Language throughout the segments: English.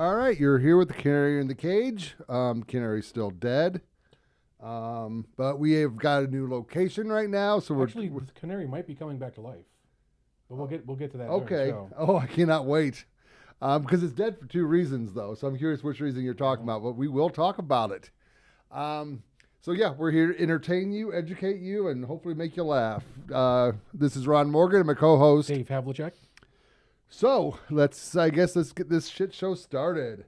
All right, you're here with the Canary in the cage. Canary's still dead. But we have got a new location right now, so Actually, the Canary might be coming back to life, but we'll get to that. okay. During the show. Oh, I cannot wait. Because it's dead for two reasons, though. So I'm curious which reason you're talking about, but we will talk about it. So yeah, we're here to entertain you, educate you, and hopefully make you laugh. This is Ron Morgan, and my co-host Dave Havlicek. So let's get this shit show started.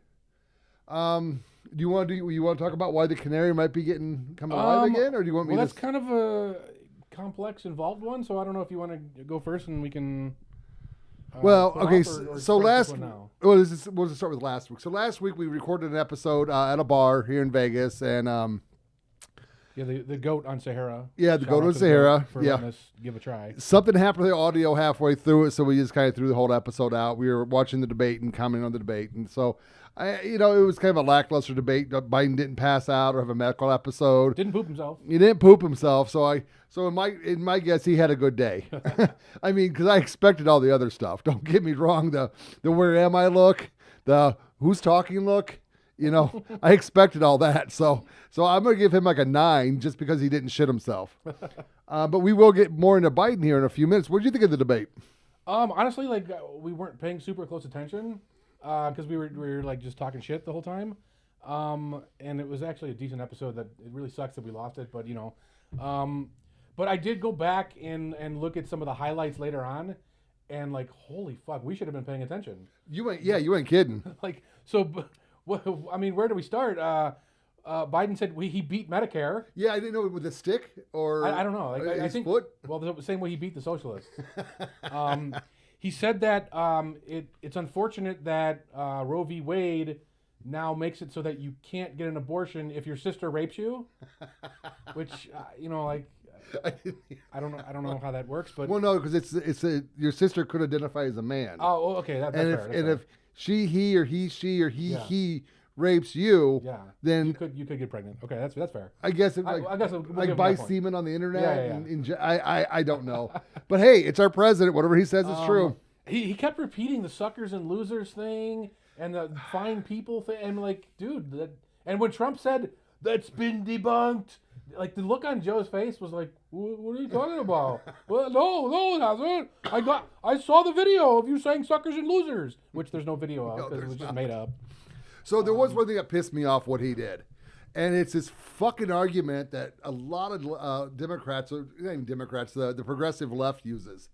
Do you want to talk about why the Canary might be coming alive again, or do you want me to? Well, that's kind of a complex, involved one. So I don't know if you want to go first, and we can. Okay. Or so last. We'll just start with last week. So last week we recorded an episode at a bar here in Vegas, and yeah, the goat on Sahara. Yeah, the goat on Sahara. For letting us give a try. Something happened to the audio halfway through it, so we just kind of threw the whole episode out. We were watching the debate and commenting on the debate, and so it was kind of a lackluster debate. Biden didn't pass out or have a medical episode. Didn't poop himself. He didn't poop himself, so in my guess, he had a good day. I mean, because I expected all the other stuff. Don't get me wrong. The where am I look, the who's talking look. I expected all that. So I'm going to give him like a 9 just because he didn't shit himself. But we will get more into Biden here in a few minutes. What did you think of the debate? Honestly, we weren't paying super close attention because we were like just talking shit the whole time. And it was actually a decent episode. That it really sucks that we lost it, but but I did go back and look at some of the highlights later on, and like, holy fuck, we should have been paying attention. You ain't kidding. Well, I mean, where do we start? Biden said he beat Medicare. Yeah, I didn't know with a stick or I don't know. I think foot. Well, the same way he beat the socialists. He said that it's unfortunate that Roe v. Wade now makes it so that you can't get an abortion if your sister rapes you, which I don't know how that works, but no, because it's your sister could identify as a man. Oh, okay, that's fair. If he or he rapes you, then you could get pregnant. Okay, that's fair. I guess we'll buy semen on the internet. I don't know, but hey, it's our president. Whatever he says is true. He kept repeating the suckers and losers thing and the fine people thing, and like, dude, and when Trump said that's been debunked, like the look on Joe's face was like, what are you talking about? Well, no, it hasn't. I saw the video of you saying suckers and losers, which there's no video of because it was just made up. So there was one thing that pissed me off what he did. And it's this fucking argument that a lot of Democrats, or not even Democrats, the progressive left uses.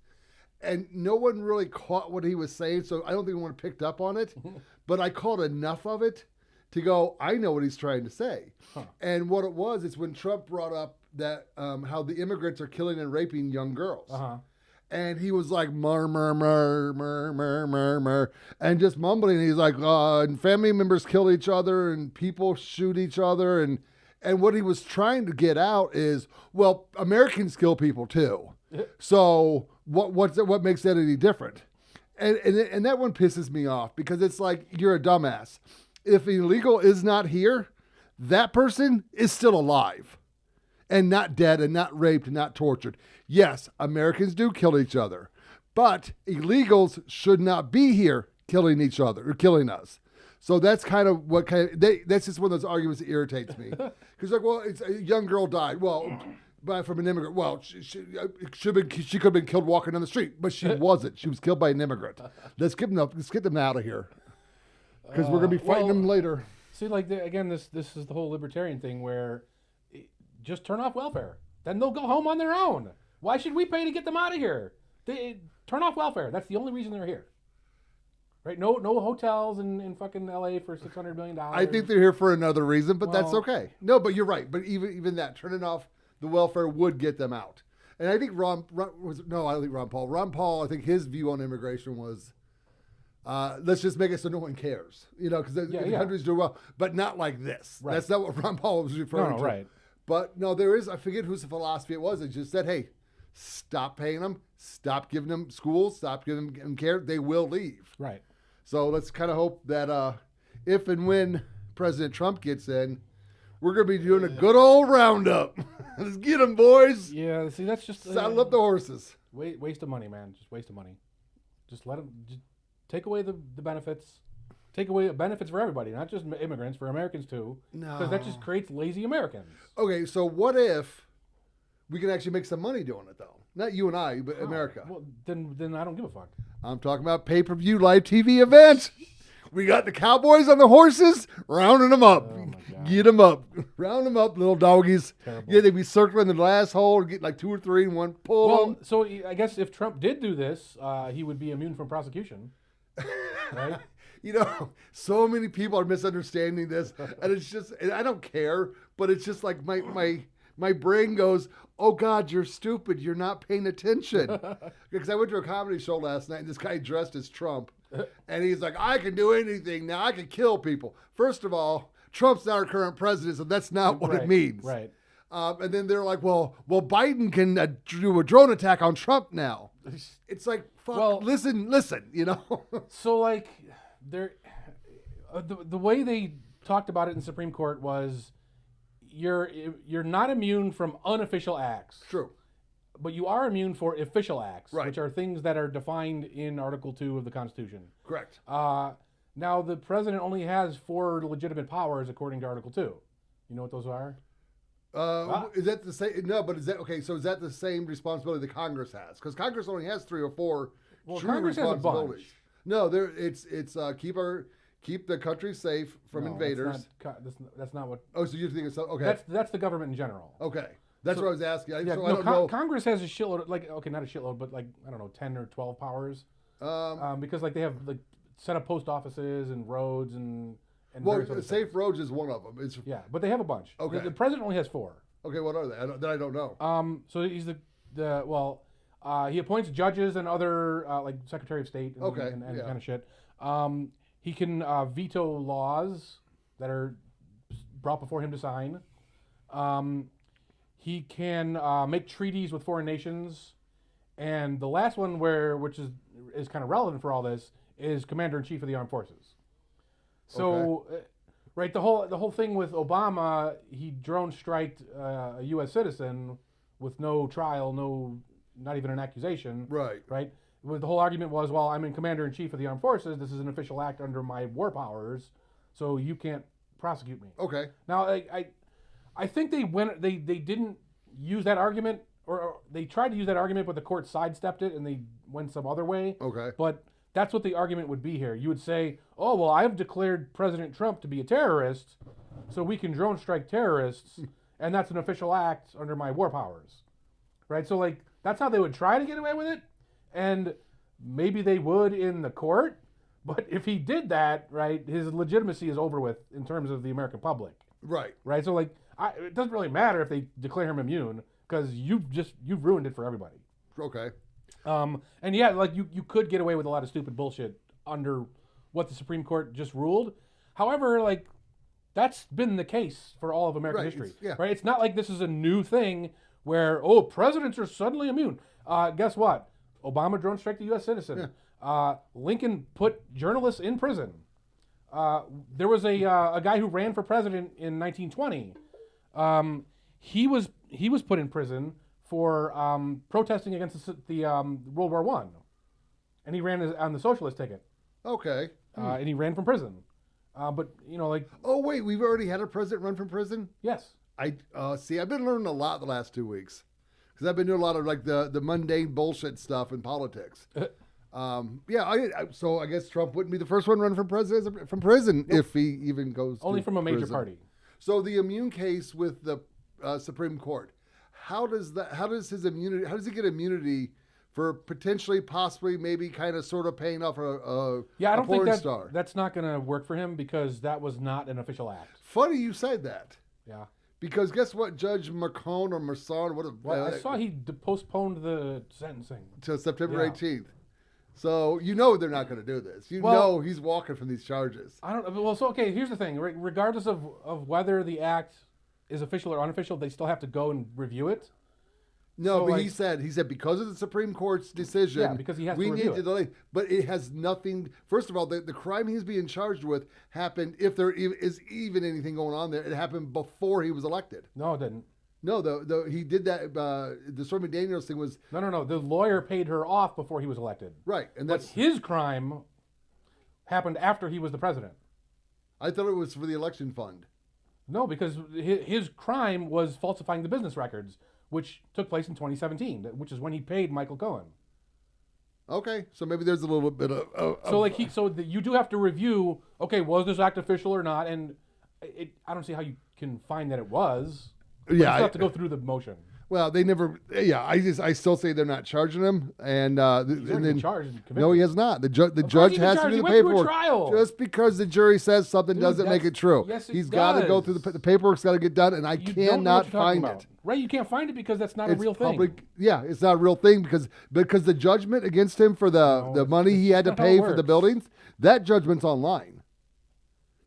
And no one really caught what he was saying, so I don't think anyone picked up on it. But I caught enough of it to go, I know what he's trying to say. Huh. And what it was, it's when Trump brought up that how the immigrants are killing and raping young girls. Uh-huh. And he was like, mur, mur, mur, mur, mur, mur, mur, and just mumbling. And he's like, and family members kill each other and people shoot each other. And what he was trying to get out is, well, Americans kill people too. So what makes that any different? And that one pisses me off because it's like, you're a dumbass. If illegal is not here, that person is still alive and not dead and not raped and not tortured. Yes, Americans do kill each other, but illegals should not be here killing each other or killing us. So that's kind of that's just one of those arguments that irritates me. Because like, well, it's a young girl died. Well, from an immigrant. Well, she could have been killed walking down the street, but she wasn't. She was killed by an immigrant. Let's get them out of here. Because we're going to be fighting them later. See, again, this is the whole libertarian thing where just turn off welfare. Then they'll go home on their own. Why should we pay to get them out of here? Turn off welfare. That's the only reason they're here. Right? No hotels in fucking LA for $600 million. I think they're here for another reason, but that's okay. No, but you're right. But even that, turning off the welfare would get them out. And I think Ron Paul, I think his view on immigration was, let's just make it so no one cares, because the countries do well, but not like this. Right. That's not what Ron Paul was referring to. Right. But no, there is, I forget whose philosophy it was. It just said, hey, stop paying them, stop giving them schools, stop giving them care. They will leave. Right. So let's kind of hope that if and when President Trump gets in, we're going to be doing a good old roundup. Let's get them, boys. Yeah, see, that's just... Saddle up the horses. Waste of money, man. Just waste of money. Just let them... Take away the benefits. take away benefits for everybody, not just immigrants, for Americans too. No. Because that just creates lazy Americans. Okay, so what if we can actually make some money doing it, though? Not you and I, but America. Well, then I don't give a fuck. I'm talking about pay-per-view live TV events. We got the cowboys on the horses, rounding them up. Oh, my God. Get them up. Round them up, little doggies. Terrible. Yeah, they'd be circling the last hole, get like 2 or 3 in one, pull Well, them. so I guess if Trump did do this, he would be immune from prosecution. Right? You know, so many people are misunderstanding this, and it's just, and I don't care, but it's just like my brain goes, oh God, you're stupid. You're not paying attention. Because I went to a comedy show last night, and this guy dressed as Trump, and he's like, I can do anything now. I can kill people. First of all, Trump's not our current president, so that's not what it means. Right. And then they're like, well, Biden can do a drone attack on Trump now. It's like, fuck, Well, listen, you know? So like, the way they talked about it in Supreme Court was, you're not immune from unofficial acts. True. But you are immune for official acts, Right. which are things that are defined in Article 2 of the Constitution. Correct. Now, the president only has 4 legitimate powers according to Article 2. You know what those are? Is that the same? No, but is that okay? So is that the same responsibility that Congress has? Because Congress only has 3 or 4 Well, true Congress has a responsibilities. bunch. No, it's keep the country safe from No, invaders. That's not what. Oh, so you think it's okay? That's the government in general. Okay, that's what I was asking. Yeah, so no, I don't know. Congress has a shitload, not a shitload, but like, I don't know, 10 or 12 powers. Because like they have like set up post offices and roads and Well, various other safe things. roads is one of them. It's Yeah, but they have a bunch. Okay. The president only has 4. okay. What are they? I don't know. So he's he appoints judges and other like Secretary of State and, Okay, and yeah. kind of shit. He can veto laws that are brought before him to sign. He can make treaties with foreign nations, and the last one, which is kind of relevant for all this, is Commander in Chief of the Armed Forces. So, right, the whole thing with Obama, he drone striked a U.S. citizen with no trial, not even an accusation. Right. Right. The whole argument was, well, I'm in Commander in Chief of the Armed Forces. This is an official act under my war powers, so you can't prosecute me. Okay. Now, I think they didn't use that argument, or they tried to use that argument, but the court sidestepped it and they went some other way. Okay. But that's what the argument would be here. You would say, oh, well, I've declared President Trump to be a terrorist, so we can drone strike terrorists, and that's an official act under my war powers. Right? So, like, that's how they would try to get away with it, and maybe they would in the court, but if he did that, right, his legitimacy is over with in terms of the American public. Right. Right? So, like, it doesn't really matter if they declare him immune, because you've ruined it for everybody. Okay. And yeah, like you could get away with a lot of stupid bullshit under what the Supreme Court just ruled. However, like, that's been the case for all of American history. Right? It's not like this is a new thing where, presidents are suddenly immune. Guess what? Obama drone struck the U.S. citizen. Yeah. Lincoln put journalists in prison. There was a guy who ran for president in 1920. He was put in prison for protesting against the World War I, and he ran on the socialist ticket. Okay. And he ran from prison. But like. Oh wait, we've already had a president run from prison. Yes. I see. I've been learning a lot the last 2 weeks because I've been doing a lot of like the mundane bullshit stuff in politics. So I guess Trump wouldn't be the first one running from prison if he even goes. Only to from a major prison. party. So the immune case with the Supreme Court, how does he get immunity for potentially, possibly, maybe, kind of, sort of paying off a I don't think star? That's not going to work for him because that was not an official act. Funny you said that. Yeah. Because guess what, Judge Macron or Masson, I saw he postponed the sentencing to September 18th. So they're not going to do this. Know he's walking from these charges. I don't. Well, so okay. Here's the thing. Regardless of whether the act is official or unofficial, they still have to go and review it. No, so, but he said because of the Supreme Court's decision, because he has we to review need to delay. But it has nothing. First of all, the crime he's being charged with happened, if there is even anything going on there, it happened before he was elected. No, it didn't. No, he did that. The Stormy Daniels thing was no. The lawyer paid her off before he was elected. Right, and but his crime happened after he was the president. I thought it was for the election fund. No, because his crime was falsifying the business records, which took place in 2017, which is when he paid Michael Cohen. Okay, so maybe there's a little bit of you do have to review. Okay, was this act official or not? And I don't see how you can find that it was. Yeah, you still have to go through the motion. Well, they never. Yeah, I still say they're not charging him, and He's already been charged and convicted. no, he has not. The judge has to do the paperwork. Trial. Just because the jury says something doesn't make it true. Yes, He's got to go through the paperwork's got to get done, and I cannot find it. Right, you can't find it because that's not a real thing. Yeah, it's not a real thing because the judgment against him for the money he had to pay for the buildings, that judgment's online.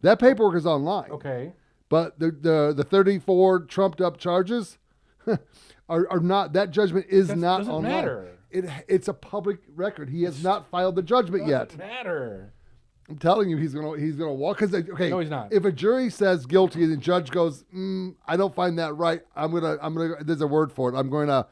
That paperwork is online. Okay. But the 34 trumped up charges are not. That judgment is not doesn't online. Matter. It's a public record. He has not filed the judgment yet. Doesn't matter. I'm telling you, he's gonna walk. Because no, he's not. If a jury says guilty and the judge goes, I don't find that right. I'm gonna. There's a word for it. I'm gonna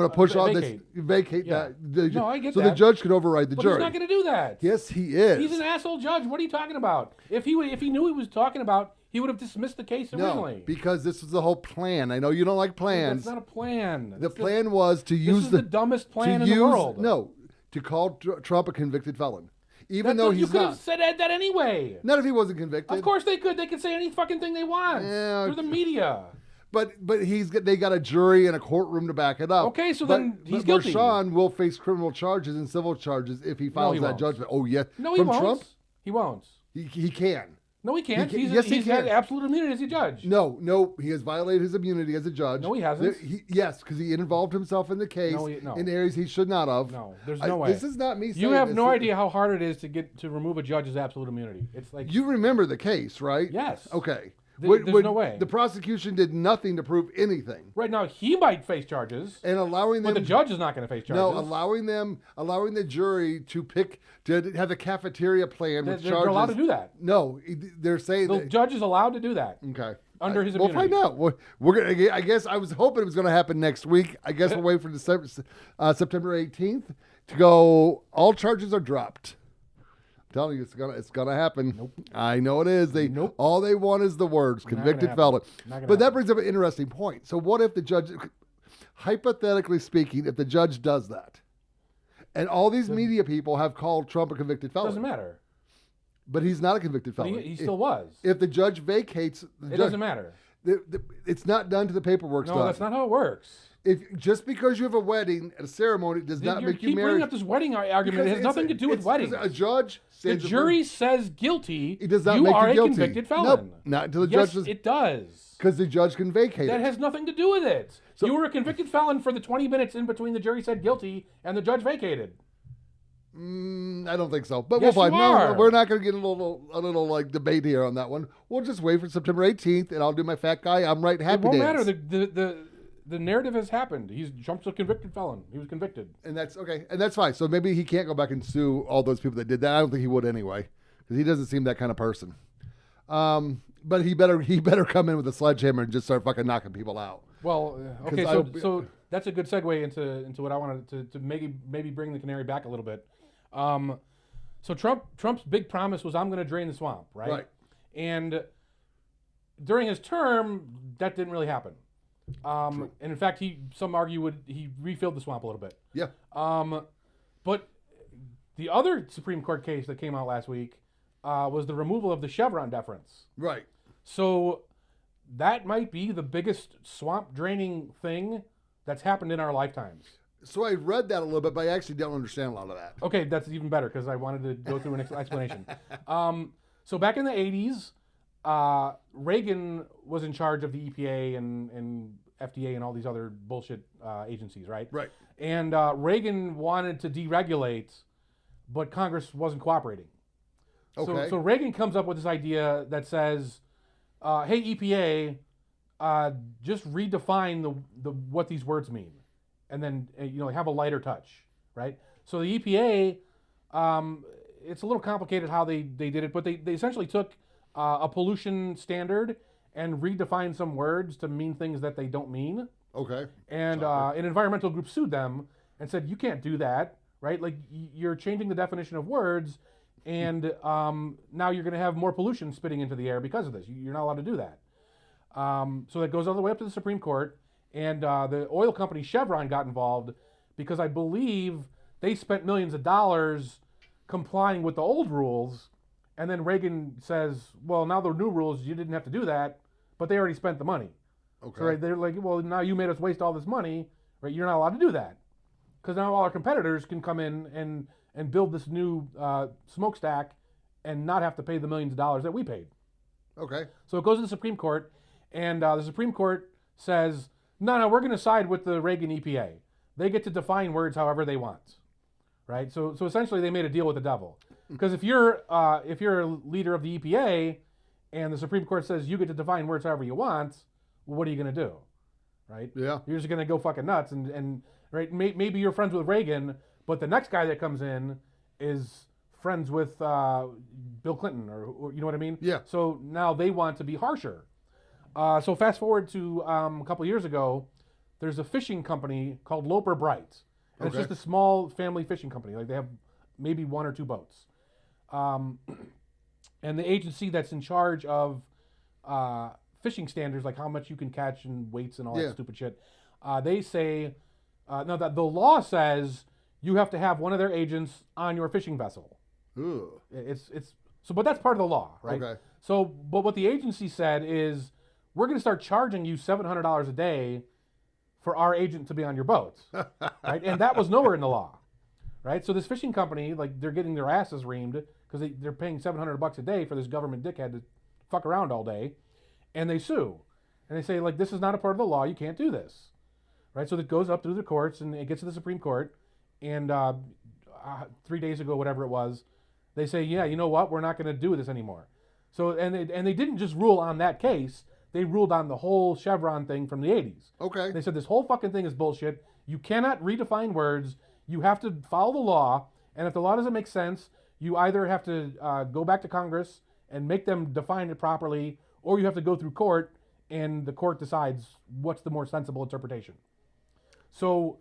push on this. Vacate that. No, I get that. So the judge can override the jury. He's not gonna do that. Yes, he is. He's an asshole judge. What are you talking about? If he knew he was talking about, he would have dismissed the case originally. No, because this was the whole plan. I know you don't like plans. That's not a plan. The plan was to use the dumbest plan in the world. No, to call Trump a convicted felon. Even though he's not. You could have said that anyway. Not if he wasn't convicted. Of course they could. They could say any fucking thing they want. Yeah. Through the media. But they got a jury and a courtroom to back it up. Okay, so then he's guilty. Marshawn will face criminal charges and civil charges if he files that judgment. Oh, yeah. No, he won't. Trump? He won't. He can. No, he can't. He can. had absolute immunity as a judge. No, he has violated his immunity as a judge. No, he hasn't. Yes, because he involved himself in the case in areas he should not have. No, there's no way. This is not me saying You have no idea how hard it is to remove a judge's absolute immunity. It's like you remember the case, right? Yes. Okay. There's no way. The prosecution did nothing to prove anything. Right now, he might face charges, and allowing them. But the judge is not going to face charges. No, allowing the jury to have the cafeteria plan with charges. They're allowed to do that. No, they're saying the judge is allowed to do that. Okay. Under his immunity. We'll find out. We're gonna. I guess I was hoping it was going to happen next week. I guess we'll wait for September 18th to go. All charges are dropped. I'm telling you, it's gonna happen. Nope. I know it is. All they want is the words convicted felon. But that brings up an interesting point. So what if the judge, hypothetically speaking, if the judge does that, and all these media people have called Trump a convicted felon? Doesn't matter. But he's not a convicted felon. He still was. If the judge vacates, it doesn't matter. It's not done to the paperwork. No, that's not how it works. Just because you have a wedding at a ceremony does not make you married. Keep bringing up this wedding argument. It has nothing to do with weddings. A judge says the jury says guilty. It does not you make are you guilty. A convicted felon. Nope, not until the judge says. It does. Because the judge can vacate that it. Has nothing to do with it. So, you were a convicted felon for the 20 minutes in between the jury said guilty and the judge vacated. I don't think so, but yes, we'll find. No, we're not going to get a little like debate here on that one. We'll just wait for September 18th, and I'll do my fat guy. I'm right. Happy. It won't dance. matter. The narrative has happened. Trump's a convicted felon. He was convicted, and that's okay, and that's fine. So maybe he can't go back and sue all those people that did that. I don't think he would anyway, because he doesn't seem that kind of person. But he better come in with a sledgehammer and just start fucking knocking people out. Well, okay, so that's a good segue into what I wanted to maybe bring the Canary back a little bit. So Trump's big promise was I'm going to drain the swamp, right? Right. And during his term, that didn't really happen. And in fact, some argue he refilled the swamp a little bit. Yeah. But the other Supreme Court case that came out last week was the removal of the Chevron Deference. Right. So that might be the biggest swamp draining thing that's happened in our lifetimes. So I read that a little bit, but I actually don't understand a lot of that. Okay, that's even better because I wanted to go through an explanation. So back in the 80s, Reagan was in charge of the EPA and FDA and all these other bullshit agencies, right? Right. And Reagan wanted to deregulate, but Congress wasn't cooperating. Okay. So Reagan comes up with this idea that says, hey, EPA, just redefine the what these words mean. And then have a lighter touch, right? So the EPA, it's a little complicated how they did it, but they essentially took a pollution standard and redefined some words to mean things that they don't mean. Okay. And an environmental group sued them and said, you can't do that, right? Like you're changing the definition of words and now you're going to have more pollution spitting into the air because of this. You're not allowed to do that. So that goes all the way up to the Supreme Court, and the oil company Chevron got involved because I believe they spent millions of dollars complying with the old rules, and then Reagan says, well, now the new rules, you didn't have to do that, but they already spent the money. Okay. So right, they're like, well, now you made us waste all this money, right? You're not allowed to do that. Because now all our competitors can come in and build this new smokestack and not have to pay the millions of dollars that we paid. Okay. So it goes to the Supreme Court, and the Supreme Court says, no, we're going to side with the Reagan EPA. They get to define words however they want, right? So essentially they made a deal with the devil. Because if you're a leader of the EPA and the Supreme Court says you get to define words however you want, well, what are you going to do, right? Yeah. You're just going to go fucking nuts and right? Maybe you're friends with Reagan, but the next guy that comes in is friends with Bill Clinton, or you know what I mean? Yeah. So now they want to be harsher. So fast forward to a couple years ago, there's a fishing company called Loper Bright. And It's just a small family fishing company. Like they have maybe 1 or 2 boats. And the agency that's in charge of fishing standards, like how much you can catch and weights and all that stupid shit, they say, no, that the law says you have to have one of their agents on your fishing vessel. Ooh. But that's part of the law, right? Okay. So, but what the agency said is, we're going to start charging you $700 a day for our agent to be on your boat, right? And that was nowhere in the law, right? So this fishing company, like, they're getting their asses reamed because they're paying $700 a day for this government dickhead to fuck around all day, and they sue, and they say, like, this is not a part of the law. You can't do this. Right, so it goes up through the courts and it gets to the Supreme Court, and 3 days ago, whatever it was, they say, yeah, you know what, we're not going to do this anymore. So and they didn't just rule on that case; they ruled on the whole Chevron thing from the 80s. Okay. They said this whole fucking thing is bullshit. You cannot redefine words. You have to follow the law, and if the law doesn't make sense, you either have to go back to Congress and make them define it properly, or you have to go through court, and the court decides what's the more sensible interpretation. So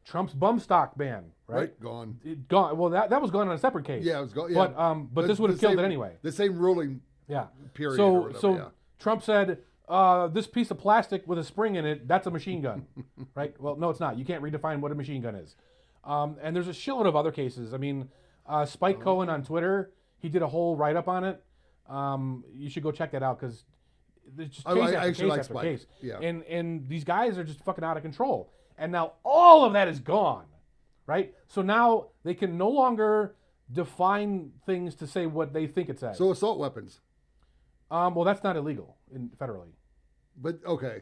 Trump's bum stock ban, right? Gone. Gone. Well, that was gone on a separate case. Yeah, it was gone. Yeah. But this would have killed it anyway. The same ruling. Yeah. Period. So Trump said, this piece of plastic with a spring in it, that's a machine gun, right? Well, no, it's not. You can't redefine what a machine gun is. And there's a shitload of other cases. I mean, Spike Cohen on Twitter, he did a whole write-up on it. You should go check that out because it's just case after case. Yeah. And these guys are just fucking out of control. And now all of that is gone, right? So now they can no longer define things to say what they think it says. So assault weapons. Well, that's not illegal federally. But okay.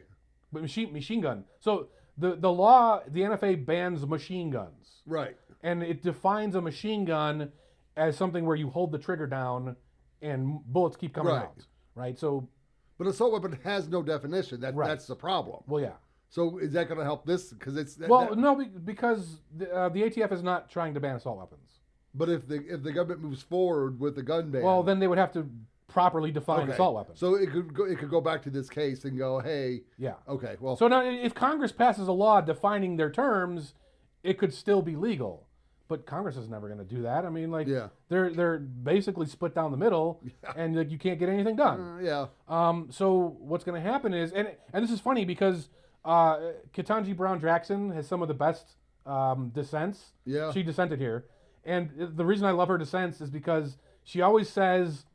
But machine gun. So the law, the NFA bans machine guns. Right. And it defines a machine gun as something where you hold the trigger down and bullets keep coming out. Right. So. But assault weapon has no definition. That's the problem. Well, yeah. So is that going to help this? Because it's no, because the ATF is not trying to ban assault weapons. But if the government moves forward with the gun ban, well, then they would have to properly define assault weapons. So it could go back to this case and go, hey, yeah, okay, well. So now, if Congress passes a law defining their terms, it could still be legal. But Congress is never going to do that. I mean, like, they're basically split down the middle, and like you can't get anything done. So what's going to happen is, and this is funny because Ketanji Brown Jackson has some of the best dissents. Yeah, she dissented here, and the reason I love her dissents is because she always says,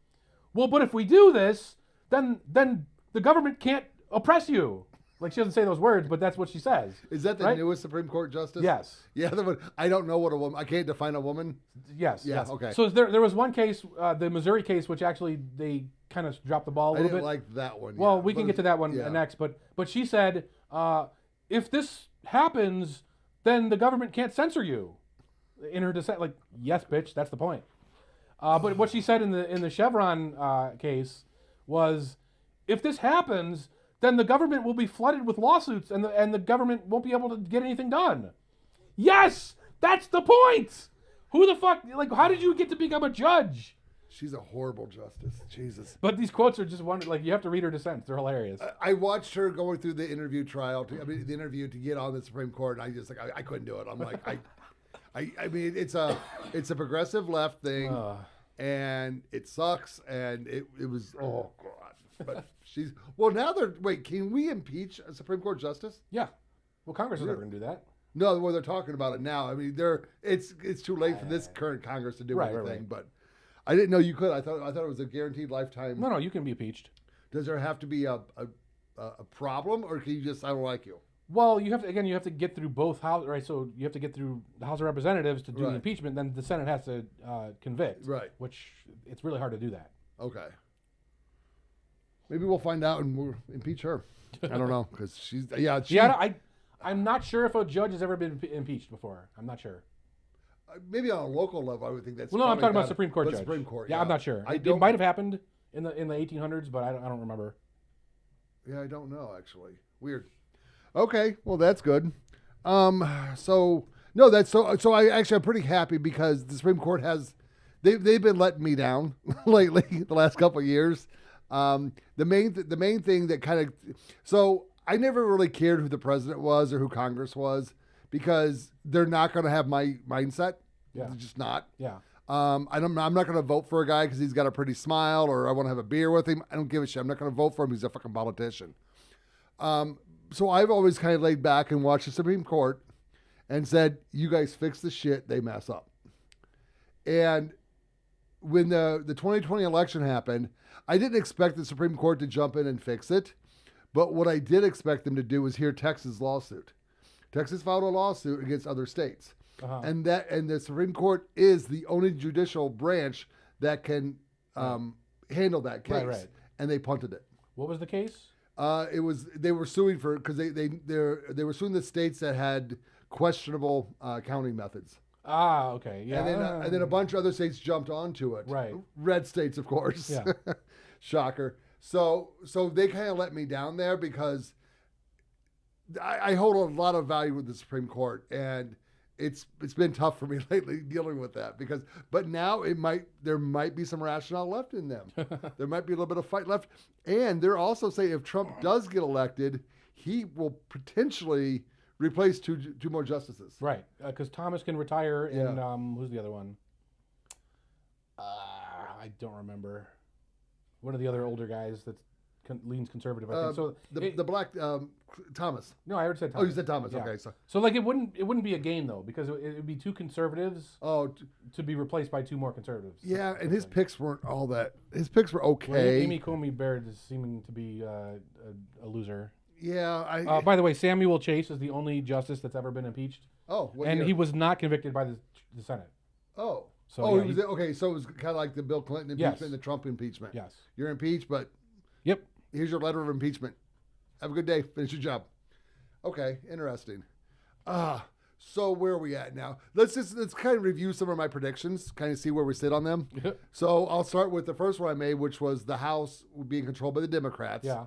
"Well, but if we do this, then the government can't oppress you." Like, she doesn't say those words, but that's what she says. Is that the newest Supreme Court justice? Yes. Yeah, I don't know what a woman... I can't define a woman? Yes. Yeah, yes. okay. So there was one case, the Missouri case, which actually they kind of dropped the ball a little bit. I didn't like that one. Well, we can get to that one next. But she said, if this happens, then the government can't censor you. In her dissent, like, yes, bitch, that's the point. But what she said in the Chevron case was, if this happens, then the government will be flooded with lawsuits, and the government won't be able to get anything done. Yes, that's the point. Who the fuck? Like, how did you get to become a judge? She's a horrible justice. Jesus. But these quotes are just wonderful. Like, you have to read her dissents. They're hilarious. I watched her going through the interview to get on the Supreme Court, and I just I couldn't do it. I'm like, I mean, it's a progressive left thing, and it sucks, and it was, oh, God. But now can we impeach a Supreme Court justice? Yeah. Well, Congress is never going to do that. No, well, they're talking about it now. I mean, it's too late for this current Congress to do anything. Right. But I didn't know you could. I thought it was a guaranteed lifetime. No, you can be impeached. Does there have to be a problem, or can you just, I don't like you? Well, you have to get through both houses, right? So you have to get through the House of Representatives to do the impeachment. Then the Senate has to convict. Right. Which it's really hard to do that. Okay. Maybe we'll find out and we'll impeach her. I don't know because I'm not sure if a judge has ever been impeached before. I'm not sure. Maybe on a local level, I would think that's. Well, no, I'm talking about Supreme Court judge. Supreme Court. Yeah, I'm not sure. It might have happened in the 1800s, but I don't remember. Yeah, I don't know actually. Weird. Okay, well that's good. I'm pretty happy because the Supreme Court they've been letting me down lately the last couple of years. The main thing that I never really cared who the president was or who Congress was because they're not going to have my mindset. Yeah. They're just not. Yeah. I'm not going to vote for a guy because he's got a pretty smile or I want to have a beer with him. I don't give a shit. I'm not going to vote for him. He's a fucking politician. So I've always kind of laid back and watched the Supreme Court and said, you guys fix the shit they mess up. And when the 2020 election happened, I didn't expect the Supreme Court to jump in and fix it. But what I did expect them to do was hear Texas' lawsuit. Texas filed a lawsuit against other states. Uh-huh. And the Supreme Court is the only judicial branch that can handle that case. Right. And they punted it. What was the case? They were suing because they were suing the states that had questionable counting methods. Ah, okay, yeah. And then a bunch of other states jumped onto it. Right. Red states, of course. Yeah. Shocker. So they kind of let me down there because I hold a lot of value with the Supreme Court, and it's been tough for me lately dealing with that but now there might be some rationale left in them. There might be a little bit of fight left, and they're also saying if Trump does get elected, he will potentially replace two more justices. Right, because Thomas can retire, and who's the other one? I don't remember. One of the other older guys that leans conservative, I think. So the black Thomas. No, I already said Thomas. Oh, you said Thomas. Yeah. Okay, so like it wouldn't be a gain though because it would be two conservatives. To be replaced by two more conservatives. Yeah, and his picks weren't all that. His picks were okay. Well, Amy Coney Barrett is seeming to be a loser. Yeah. By the way, Samuel Chase is the only justice that's ever been impeached. Oh, and he was not convicted by the Senate. Oh. So he was okay. So it was kind of like the Bill Clinton impeachment and the Trump impeachment. Yes. You're impeached, but here's your letter of impeachment. Have a good day. Finish your job. Okay, interesting. So where are we at now? Let's kind of review some of my predictions, kind of see where we sit on them. So I'll start with the first one I made, which was the House being controlled by the Democrats. Yeah.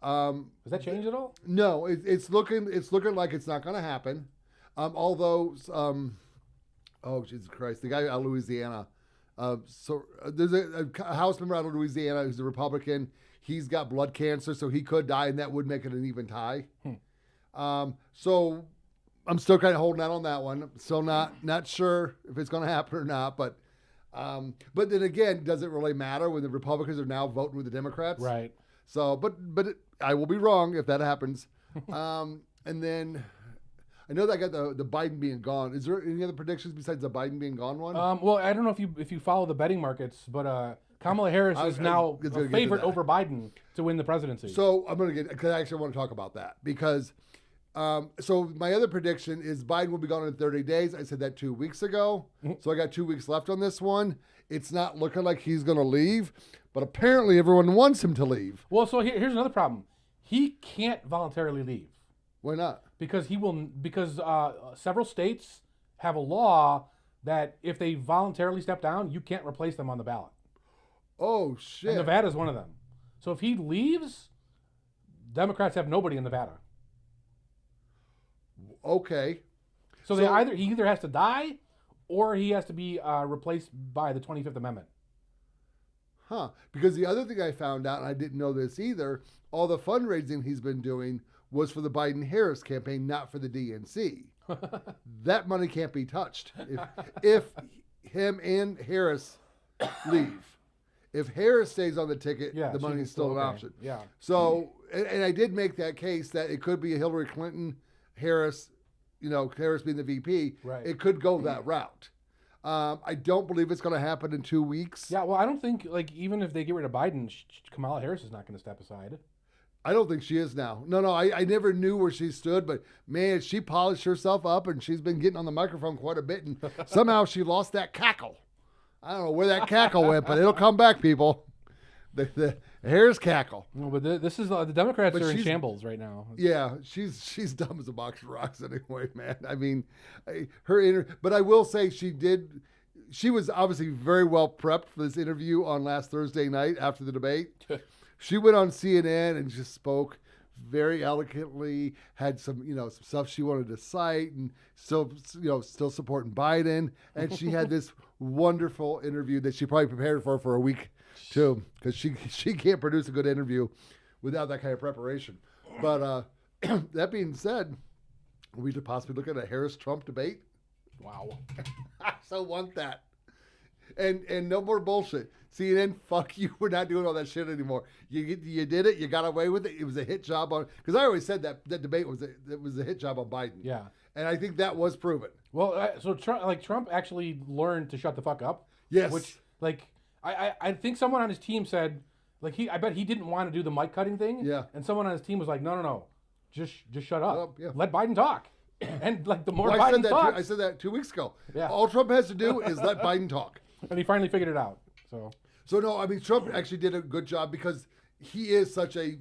Has that changed at all? No, it's looking like it's not going to happen. Although, oh Jesus Christ, the guy out of Louisiana. There's a House member out of Louisiana who's a Republican. He's got blood cancer, so he could die, and that would make it an even tie. So I'm still kind of holding out on that one. I'm still not sure if it's going to happen or not. But then again, does it really matter when the Republicans are now voting with the Democrats? Right. So, I will be wrong if that happens. And then I know that I got the Biden being gone. Is there any other predictions besides the Biden being gone one? Well, I don't know if you follow the betting markets, but Kamala Harris is now a favorite over Biden to win the presidency. So I'm going to because I actually want to talk about that because so my other prediction is Biden will be gone in 30 days. I said that 2 weeks ago. So I got 2 weeks left on this one. It's not looking like he's going to leave, but apparently everyone wants him to leave. Well, so here's another problem. He can't voluntarily leave. Why not? Because several states have a law that if they voluntarily step down, you can't replace them on the ballot. Oh, shit. And Nevada's one of them. So if he leaves, Democrats have nobody in Nevada. Okay. So he either has to die or he has to be replaced by the 25th Amendment. Huh. Because the other thing I found out, and I didn't know this either, all the fundraising he's been doing was for the Biden-Harris campaign, not for the DNC. That money can't be touched. If him and Harris leave. If Harris stays on the ticket, the money's still an option. Yeah. So, and I did make that case that it could be a Hillary Clinton, Harris, Harris being the VP. Right. It could go that route. I don't believe it's going to happen in 2 weeks. Yeah, well, I don't think, even if they get rid of Biden, Kamala Harris is not going to step aside. I don't think she is now. No, I never knew where she stood, but man, she polished herself up and she's been getting on the microphone quite a bit, and somehow she lost that cackle. I don't know where that cackle went, but it'll come back, people. The Harris cackle. No, but this is the Democrats are in shambles right now. Yeah, she's dumb as a box of rocks anyway, man. I mean, but I will say she was obviously very well prepped for this interview on last Thursday night after the debate. She went on CNN and just spoke very eloquently, had some stuff she wanted to cite, and still supporting Biden. And she had this wonderful interview that she probably prepared for a week too, because she can't produce a good interview without that kind of preparation. But that being said, we could possibly look at a Harris-Trump debate. Wow. I so want that. And no more bullshit. CNN, fuck you. We're not doing all that shit anymore. You did it. You got away with it. It was a hit job on, because I always said that debate was a hit job on Biden. Yeah. And I think that was proven. Well, so Trump actually learned to shut the fuck up. Yes. Which, I think someone on his team said, I bet he didn't want to do the mic cutting thing. Yeah. And someone on his team was like, no, just shut up. Yeah. Let Biden talk. And the more I Biden talks. I said that 2 weeks ago. Yeah. All Trump has to do is let Biden talk. And he finally figured it out. So no, I mean, Trump actually did a good job because he is such a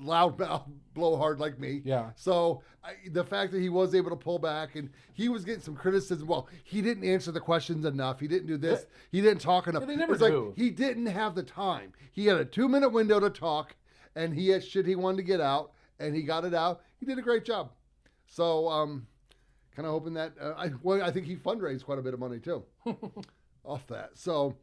loudmouth blowhard like me. Yeah. So the fact that he was able to pull back, and he was getting some criticism. Well, he didn't answer the questions enough. He didn't do this. He didn't talk enough. Yeah, they never it's do. like he didn't have the time. He had a 2-minute window to talk, and he had shit he wanted to get out, and he got it out. He did a great job. So kind of hoping that I think he fundraised quite a bit of money too off that. So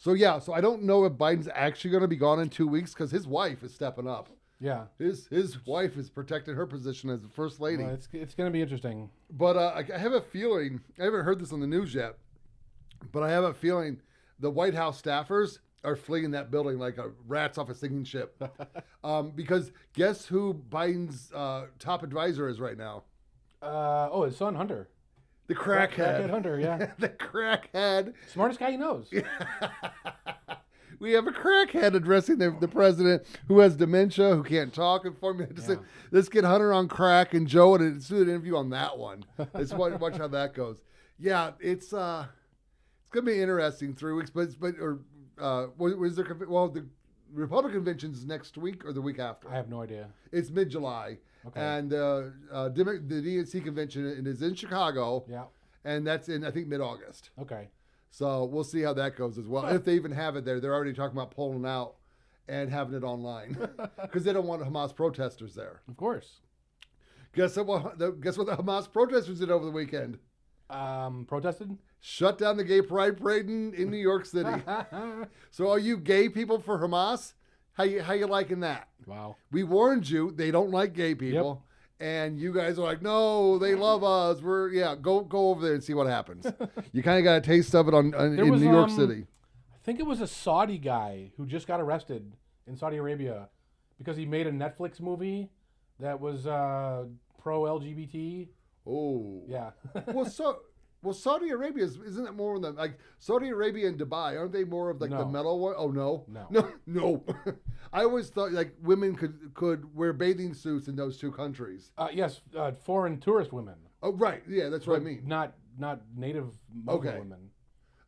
I don't know if Biden's actually going to be gone in 2 weeks because his wife is stepping up. Yeah. His wife is protecting her position as the first lady. Well, it's going to be interesting. But I have a feeling, I haven't heard this on the news yet, but I have a feeling the White House staffers are fleeing that building like rats off a sinking ship. Because guess who Biden's top advisor is right now? His son, Hunter. The crackhead. Crackhead Hunter, yeah. The crackhead. Smartest guy he knows. We have a crackhead addressing the president who has dementia, who can't talk and formulate. Let's get Hunter on crack and Joe and let's do an interview on that one. Let's watch how that goes. Yeah, it's going to be interesting 3 weeks. The Republican convention is next week or the week after? I have no idea. It's mid-July. Okay. And the DNC convention is in Chicago. Yeah. And that's in, I think, mid-August. Okay. So we'll see how that goes as well. And if they even have it there, they're already talking about pulling out and having it online because they don't want Hamas protesters there. Of course. Guess what the Hamas protesters did over the weekend? Protested? Shut down the gay pride parade in New York City. So all you gay people for Hamas, how you liking that? Wow. We warned you they don't like gay people. Yep. And you guys are like, no, they love us. Go over there and see what happens. You kind of got a taste of it in New York City. I think it was a Saudi guy who just got arrested in Saudi Arabia because he made a Netflix movie that was pro-LGBT. Oh. Yeah. Well, Saudi Arabia isn't it more of the like Saudi Arabia and Dubai? Aren't they more of like the metal one? Oh no. I always thought like women could wear bathing suits in those two countries. Yes, foreign tourist women. Oh right, yeah, that's what I mean. Not native Muslim women.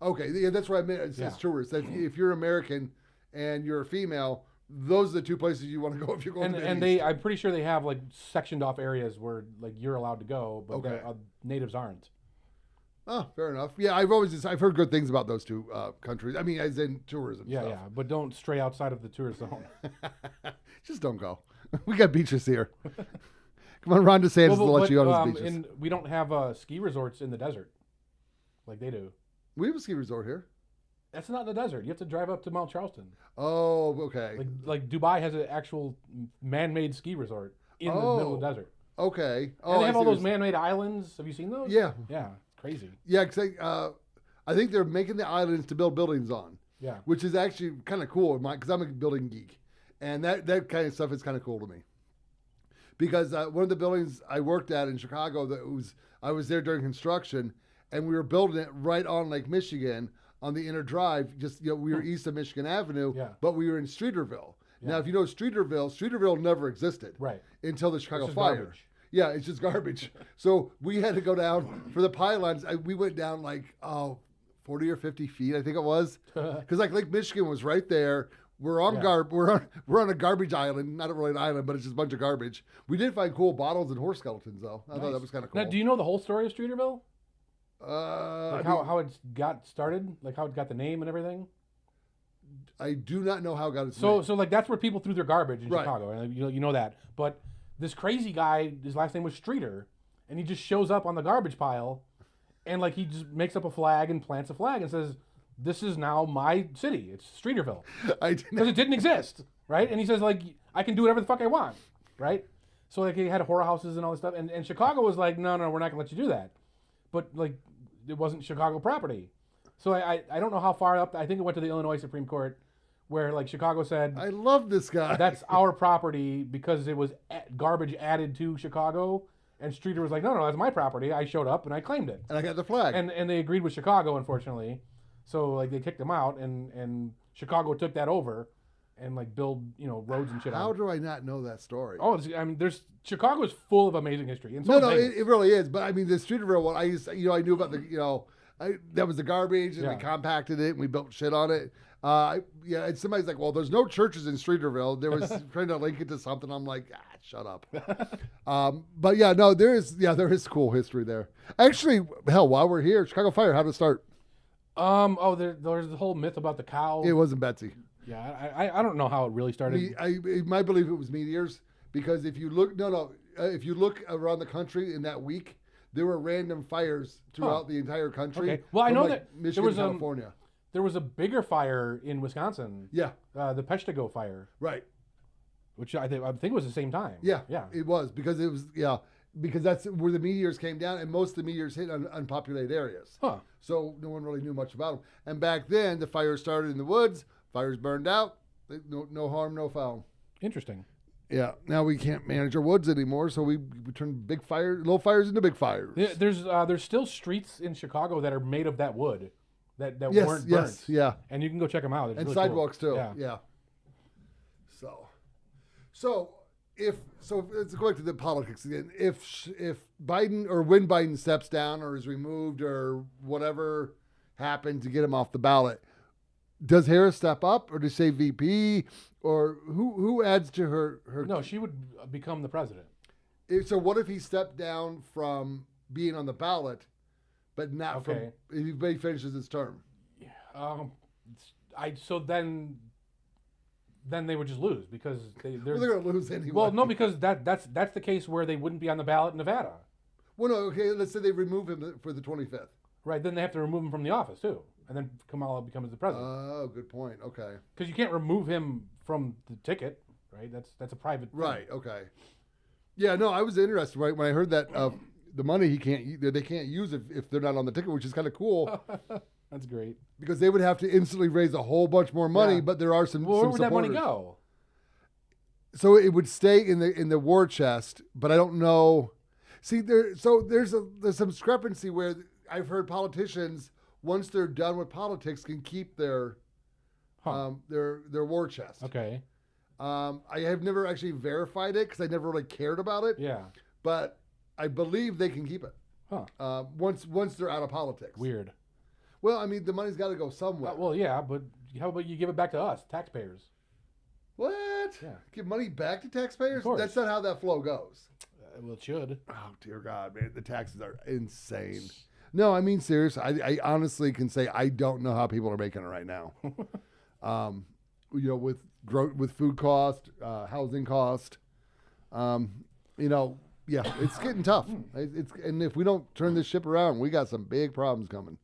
Okay, yeah, that's what I meant. It says tourists. That if you're American and you're a female, those are the two places you want to go if you're going. And I'm pretty sure they have like sectioned off areas where like you're allowed to go, but natives aren't. Oh, fair enough. Yeah, I've heard good things about those two countries. I mean, as in tourism. Yeah, stuff. yeah, but don't stray outside of the tourist zone. Just don't go. We got beaches here. Come on, Ron DeSantis will let you on his beaches. And we don't have ski resorts in the desert like they do. We have a ski resort here. That's not in the desert. You have to drive up to Mount Charleston. Oh, okay. Like Dubai has an actual man-made ski resort in the middle of the desert. Okay. Oh, And they I have see all what those man-made islands. Have you seen those? Yeah. Yeah, crazy. Yeah, because I think they're making the islands to build buildings on. Yeah. Which is actually kind of cool, because I'm a building geek, and that kind of stuff is kind of cool to me. Because one of the buildings I worked at in Chicago, I was there during construction, and we were building it right on Lake Michigan on the inner drive. Just we were east of Michigan Avenue, but we were in Streeterville. Yeah. Now, if you know Streeterville never existed until the Chicago fire. Garbage. Yeah, it's just garbage. So we had to go down for the pylons. We went down 40 or 50 feet, I think it was, because Lake Michigan was right there. We're on we're on a garbage island, not really an island, but it's just a bunch of garbage. We did find cool bottles and horse skeletons, though. I thought that was kind of cool. Now, do you know the whole story of Streeterville? How it got started, how it got the name and everything. I do not know how it got its name. So that's where people threw their garbage in Chicago, and you know that. But this crazy guy, his last name was Streeter, and he just shows up on the garbage pile. And he just makes up a flag and plants a flag and says, "This is now my city. It's Streeterville," because it didn't exist, right? And he says, "I can do whatever the fuck I want," right? So he had horror houses and all this stuff, and Chicago was like, "No, we're not gonna let you do that," but it wasn't Chicago property. So I don't know how far up. I think it went to the Illinois Supreme Court, where Chicago said, "I love this guy. That's our property because it was garbage added to Chicago." And Streeter was like, no, that's my property. I showed up and I claimed it. And I got the flag. And they agreed with Chicago, unfortunately. So they kicked him out, and Chicago took that over and build roads and shit. How do I not know that story? Oh, Chicago is full of amazing history. And so it really is. But the Streeterville one, I knew about that was the garbage, and we compacted it and we built shit on it. And somebody's like, well, there's no churches in Streeterville. There was trying to link it to something. I'm like, shut up. But there is cool history there. Actually, hell, while we're here, Chicago Fire, how did it start? There's the whole myth about the cow. It wasn't Betsy. Yeah, I don't know how it really started. I believe it was meteors, because if you look, if you look around the country in that week, there were random fires throughout the entire country. Okay. Well, I know that Michigan, there was California. There was a bigger fire in Wisconsin. Yeah. The Peshtigo fire. Right. Which I think was the same time. Yeah. It was, because because that's where the meteors came down, and most of the meteors hit unpopulated areas. Huh. So no one really knew much about them. And back then, the fires started in the woods. Fires burned out. No harm, no foul. Interesting. Yeah. Now we can't manage our woods anymore, so we turn little fires into big fires. Yeah, there's still streets in Chicago that are made of that wood. That weren't burnt. Yes, yeah. And you can go check them out. It's and really sidewalks cool. too. Yeah. So let's go back to the politics again. If Biden, or when Biden steps down or is removed or whatever happened to get him off the ballot, does Harris step up, or does she say VP, or who adds to her? No, she would become the president. So what if he stepped down from being on the ballot? But not from if he finishes his term. So then they would just lose, because they're going to lose anyway. Well, no, because that's the case where they wouldn't be on the ballot in Nevada. Well, no, okay. Let's say they remove him for the 25th. Right, then they have to remove him from the office too, and then Kamala becomes the president. Oh, good point. Okay. Because you can't remove him from the ticket, right? That's a private thing. Right. Okay. Yeah. No, I was interested when I heard that. The money they can't use if they're not on the ticket, which is kind of cool. That's great. Because they would have to instantly raise a whole bunch more money, but there are some. Well, where would supporters. that money go? So it would stay in the war chest, but I don't know. See, there's some discrepancy where I've heard politicians, once they're done with politics, can keep their war chest. Okay. I have never actually verified it because I never really cared about it. Yeah. But I believe they can keep it. Huh. Once they're out of politics. Weird. Well, the money's got to go somewhere. Well, yeah, but how about you give it back to us, taxpayers? What? Yeah. Give money back to taxpayers? Of course. That's not how that flow goes. Well, it should. Oh, dear God, man. The taxes are insane. No, serious. I honestly can say I don't know how people are making it right now. With food cost, housing cost, yeah, it's getting tough. And if we don't turn this ship around, we got some big problems coming.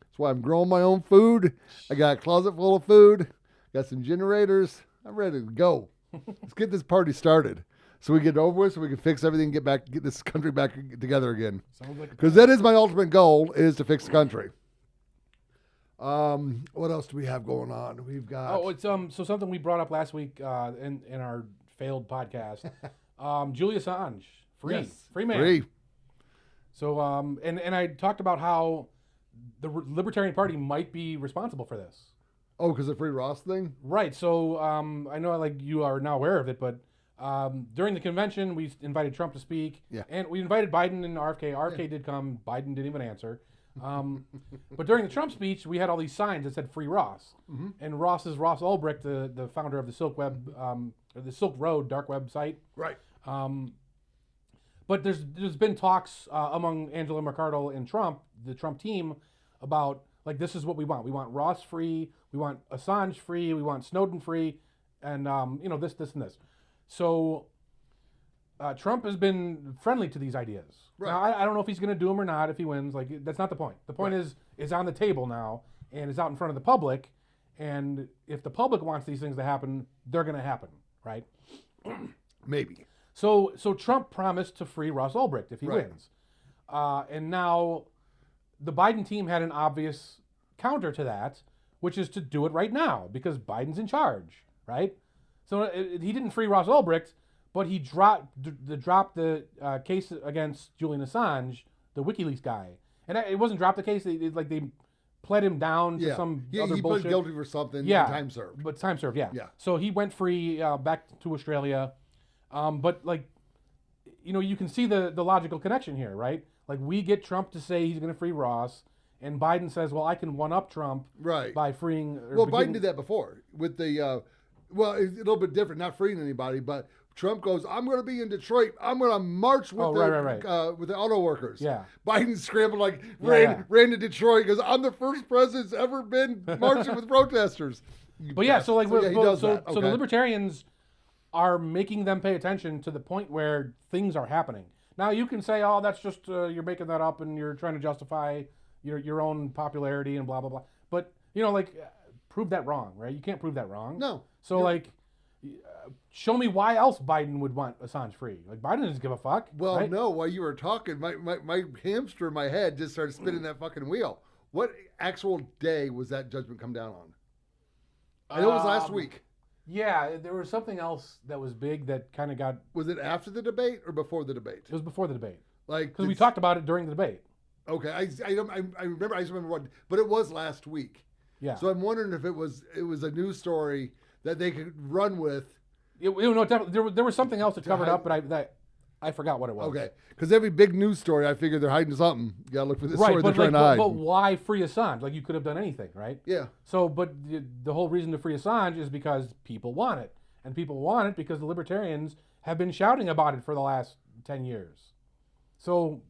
That's why I'm growing my own food. I got a closet full of food. Got some generators. I'm ready to go. Let's get this party started. so we get over with, so we can fix everything, get this country back together again. Sounds like because that is my ultimate goal, is to fix the country. What else do we have going on? We've got it's so something we brought up last week in our failed podcast. Julian Assange, free man. Free. So and I talked about how the Libertarian Party might be responsible for this. Oh, because the free Ross thing? Right. So I know like you are now aware of it, but during the convention we invited Trump to speak. Yeah. And we invited Biden and RFK. RFK did come. Biden didn't even answer. But during the Trump speech, we had all these signs that said "Free Ross," and Ross is Ross Ulbricht, the founder of the Silk Web, or the Silk Road dark web site. Right. But there's been talks among Angela Mercado and Trump, the Trump team, about like this is what we want. We want Ross free. We want Assange free. We want Snowden free, and this, and this. So Trump has been friendly to these ideas. Right. Now, I don't know if he's going to do them or not if he wins. Like that's not the point. The point is on the table now and is out in front of the public. And if the public wants these things to happen, they're going to happen, right? Maybe. So Trump promised to free Ross Ulbricht if he wins. And now the Biden team had an obvious counter to that, which is to do it right now because Biden's in charge, right? So he didn't free Ross Ulbricht, but he dropped the case against Julian Assange, the WikiLeaks guy. And it wasn't dropped the case. They pled him down to some other he bullshit. pled guilty for something. Yeah. Time served. But time served, yeah. Yeah. So he went free back to Australia. But you can see the logical connection here, right? Like we get Trump to say he's going to free Ross, and Biden says, "Well, I can one up Trump by freeing." Biden did that before with the. It's a little bit different, not freeing anybody, but Trump goes, "I'm going to be in Detroit. I'm going to march with with the auto workers." Yeah. Biden scrambled ran to Detroit because I'm the first president that's ever been marching with protesters. But yeah, so the the libertarians are making them pay attention to the point where things are happening. Now you can say, "Oh, that's just you're making that up and you're trying to justify your own popularity and blah blah blah." But prove that wrong, right? You can't prove that wrong. No. So show me why else Biden would want Assange free. Like Biden doesn't give a fuck. Well, right? no. While you were talking, my hamster in my head just started spinning that fucking wheel. What actual day was that judgment come down on? I know it was last week. Yeah, there was something else that was big that kind of got. Was it after the debate or before the debate? It was before the debate. Because we talked about it during the debate. Okay, I remember. I just remember what, but it was last week. Yeah. So I'm wondering if it was a news story that they could run with. Definitely, there was something else that covered up, but I forgot what it was. Okay, because every big news story, I figure they're hiding something. You gotta look for this story they're trying to hide. But why free Assange? Like you could have done anything, right? Yeah. So, but the whole reason to free Assange is because people want it, and people want it because the libertarians have been shouting about it for the last 10 years. So,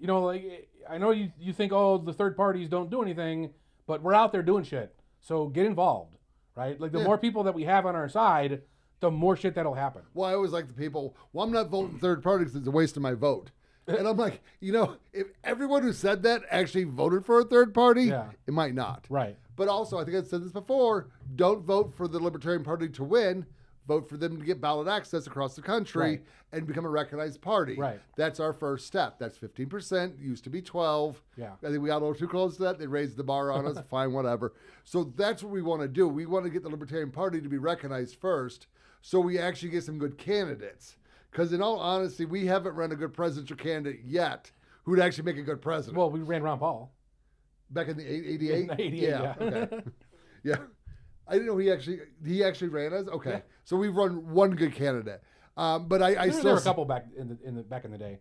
I know you think, oh, the third parties don't do anything, but we're out there doing shit. So get involved, right? Like the more people that we have on our side, the more shit that'll happen. Well, I always like the people, I'm not voting third party because it's a waste of my vote. And I'm like, if everyone who said that actually voted for a third party, it might not. Right. But also, I think I've said this before, don't vote for the Libertarian Party to win. Vote for them to get ballot access across the country and become a recognized party. Right. That's our first step. That's 15%. Used to be 12. Yeah. I think we got a little too close to that. They raised the bar on us. Fine, whatever. So that's what we want to do. We want to get the Libertarian Party to be recognized first so we actually get some good candidates. Because in all honesty, we haven't run a good presidential candidate yet who'd actually make a good president. Well, we ran Ron Paul. Back in the 88? In the 88, yeah. Okay. Yeah. I didn't know he actually ran us. Okay, yeah. So we've run one good candidate, but I still there were a couple back in the day.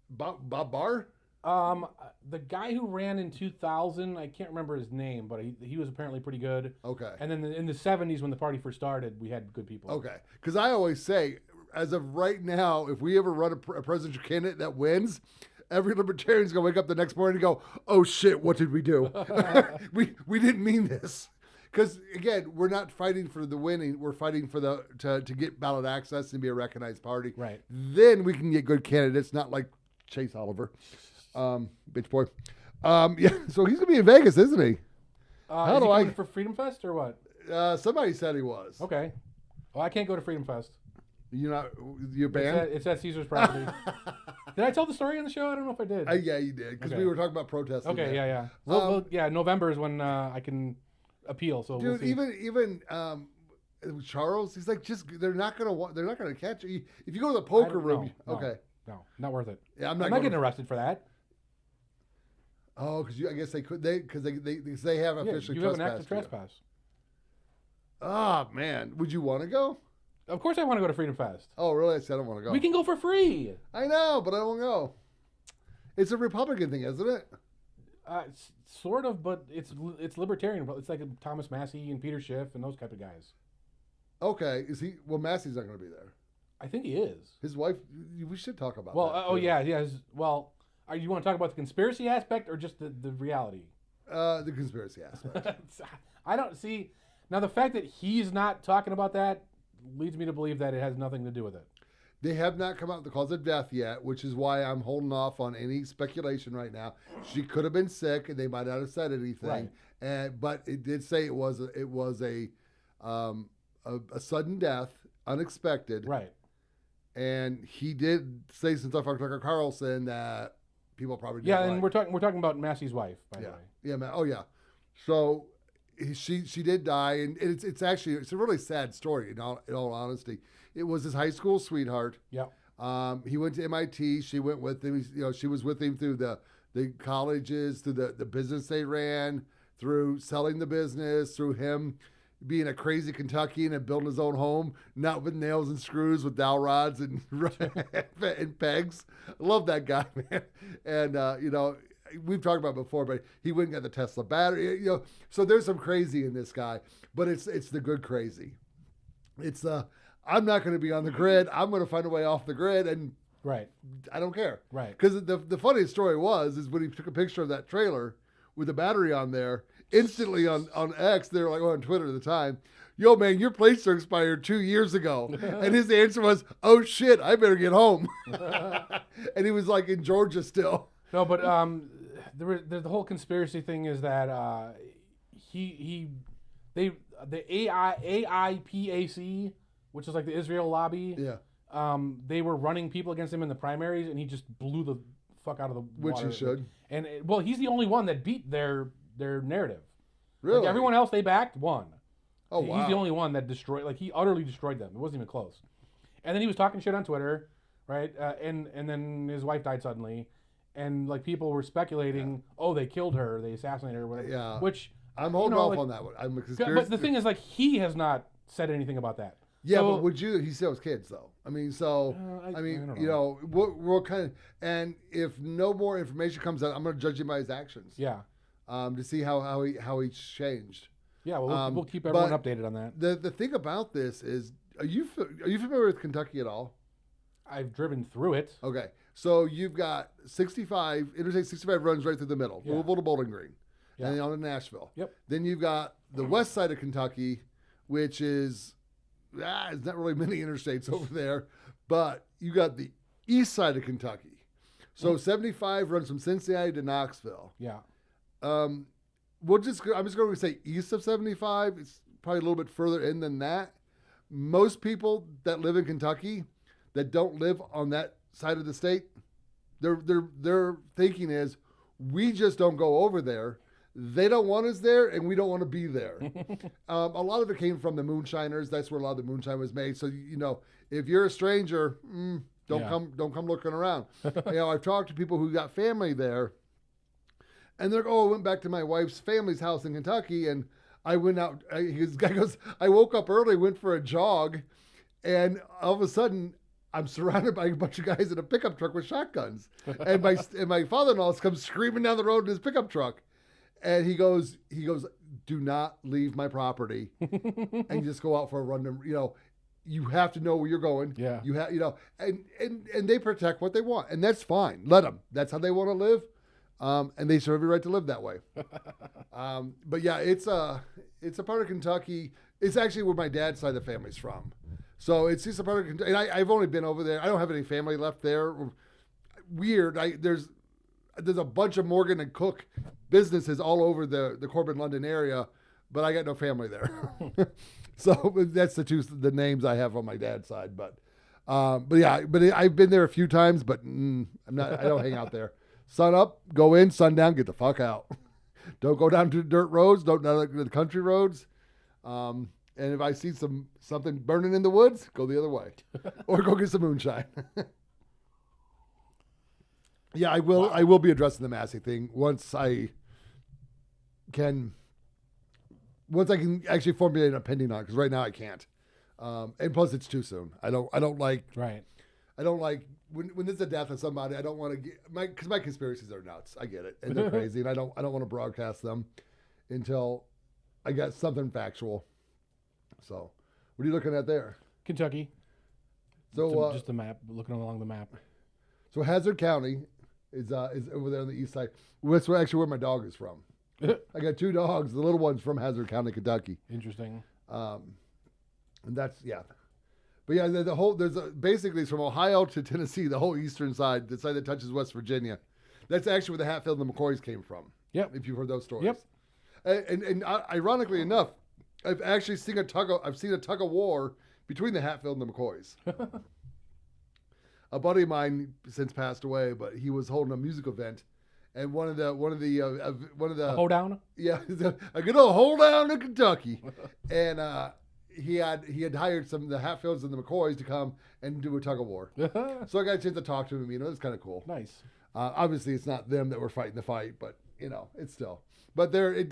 Bob Barr. The guy who ran in 2000, I can't remember his name, but he was apparently pretty good. Okay. And then in the 70s when the party first started, we had good people. Okay, because I always say, as of right now, if we ever run a presidential candidate that wins, every libertarian's gonna wake up the next morning and go, "Oh shit, what did we do? we didn't mean this." Because again, we're not fighting for the winning; we're fighting for to get ballot access and be a recognized party. Right. Then we can get good candidates, not like Chase Oliver, bitch boy. Yeah. So he's gonna be in Vegas, isn't he? How do I for Freedom Fest or what? Somebody said he was. Okay. Well, I can't go to Freedom Fest. You're banned? It's at Caesar's property. Did I tell the story on the show? I don't know if I did. Yeah, you did, because we were talking about protesting. Okay, there. yeah. November is when I can appeal. So dude, we'll see. even Charles, he's like, they're not gonna catch you if you go to the poker room. Okay, no, not worth it. Yeah, I'm not getting arrested for that. Oh, because I guess because they have officially you have an active trespass. Oh man, would you want to go? Of course, I want to go to Freedom Fest. Oh, really? I said I don't want to go. We can go for free. I know, but I don't want to go. It's a Republican thing, isn't it? Sort of, but it's libertarian. It's like Thomas Massie and Peter Schiff and those type of guys. Okay, is he? Well, Massey's not going to be there. I think he is. His wife. We should talk about. Well, that, yeah. Well, you want to talk about the conspiracy aspect or just the reality? The conspiracy aspect. I don't see. Now, the fact that he's not talking about that leads me to believe that it has nothing to do with it. They have not come out with the cause of death yet, which is why I'm holding off on any speculation right now. She could have been sick, and they might not have said anything. Right. But it did say it was a sudden death, unexpected. Right. And he did say some stuff on Tucker Carlson that people probably didn't and we're talking about Massey's wife, by the way. Yeah, man. Oh yeah. So she did die, and it's a really sad story. In all honesty, it was his high school sweetheart. Yeah. He went to MIT. She went with him. She was with him through the colleges, through the business they ran, through selling the business, through him being a crazy Kentuckian and building his own home, not with nails and screws, with dowel rods and and pegs. I love that guy, man. And we've talked about it before, but he went and got the Tesla battery. So there's some crazy in this guy, but it's the good crazy. It's I'm not going to be on the grid. I'm going to find a way off the grid, and right, I don't care. Right, because the funniest story is when he took a picture of that trailer with the battery on there. Instantly on X, they were like, on Twitter at the time, yo, man, your plates are expired 2 years ago. And his answer was, oh, shit, I better get home. And he was like in Georgia still. No, but the whole conspiracy thing is that the AIPAC, which is like the Israel lobby, they were running people against him in the primaries, and he just blew the fuck out of the water. Which he should. And he's the only one that beat their narrative. Really? Like everyone else they backed won. Oh, wow. He's the only one that he utterly destroyed them. It wasn't even close. And then he was talking shit on Twitter, right? And then his wife died suddenly, and like people were speculating, they killed her, they assassinated her, whatever. Yeah. Which I'm holding off on that one. I'm a conspiracy. But the thing is, like, he has not said anything about that. Yeah, but would you? He still has kids, though. I mean, we're kind of, and if no more information comes out, I'm going to judge him by his actions. Yeah. To see how he's changed. Yeah, well, we'll keep everyone updated on that. The thing about this is, are you familiar with Kentucky at all? I've driven through it. Okay, so you've got Interstate 65 runs right through the middle, Louisville to Bowling Green, and then on to Nashville. Yep. Then you've got the west side of Kentucky, which is there's not really many interstates over there, but you got the east side of Kentucky. So 75 runs from Cincinnati to Knoxville. Yeah. I'm just going to say east of 75. It's probably a little bit further in than that. Most people that live in Kentucky that don't live on that side of the state, their thinking is, we just don't go over there. They don't want us there, and we don't want to be there. A lot of it came from the moonshiners. That's where a lot of the moonshine was made. So if you're a stranger, don't come looking around. I've talked to people who got family there. And they're like, I went back to my wife's family's house in Kentucky, and I went out. His guy goes, I woke up early, went for a jog, and all of a sudden, I'm surrounded by a bunch of guys in a pickup truck with shotguns. And my father-in-law comes screaming down the road in his pickup truck. And he goes, do not leave my property and just go out for a run. You have to know where you're going. Yeah. You have, and they protect what they want, and that's fine. Let them. That's how they want to live. And they serve every right to live that way. But yeah, it's a part of Kentucky. It's actually where my dad's side of the family's from. So it's just a part of Kentucky. And I've only been over there. I don't have any family left there. Weird. There's a bunch of Morgan and Cook businesses all over the Corbin, London area, but I got no family there. So that's the names I have on my dad's side. But I've been there a few times, but I don't hang out there. Sun up, go in, sun down, get the fuck out. Don't go down to dirt roads. Don't go to the country roads. And if I see something burning in the woods, go the other way, or go get some moonshine. Yeah, I will. Wow. I will be addressing the Massie thing once I can actually formulate an opinion on it, because right now I can't. And plus, it's too soon. I don't like. Right. I don't like when there's a death of somebody. I don't want to get because my conspiracies are nuts. I get it, and they're crazy, and I don't want to broadcast them until I got something factual. So, what are you looking at there? Kentucky. So just the map. Looking along the map. So Hazard County is over there on the east side. That's actually where my dog is from. I got 2 dogs. The little one's from Hazard County, Kentucky. Interesting. And that's But yeah, basically it's from Ohio to Tennessee, the whole eastern side, the side that touches West Virginia. That's actually where the Hatfield and the McCoys came from. Yep. If you've heard those stories. Yep. And ironically enough, I've actually seen a tug of war between the Hatfield and the McCoys. A buddy of mine since passed away, but he was holding a music event, and one of the a hoedown. Yeah, a good old hoedown in Kentucky, and he had hired some of the Hatfields and the McCoys to come and do a tug of war. So I got a chance to talk to him. It was kind of cool. Nice. Obviously, it's not them that were fighting the fight, but it's still. But they're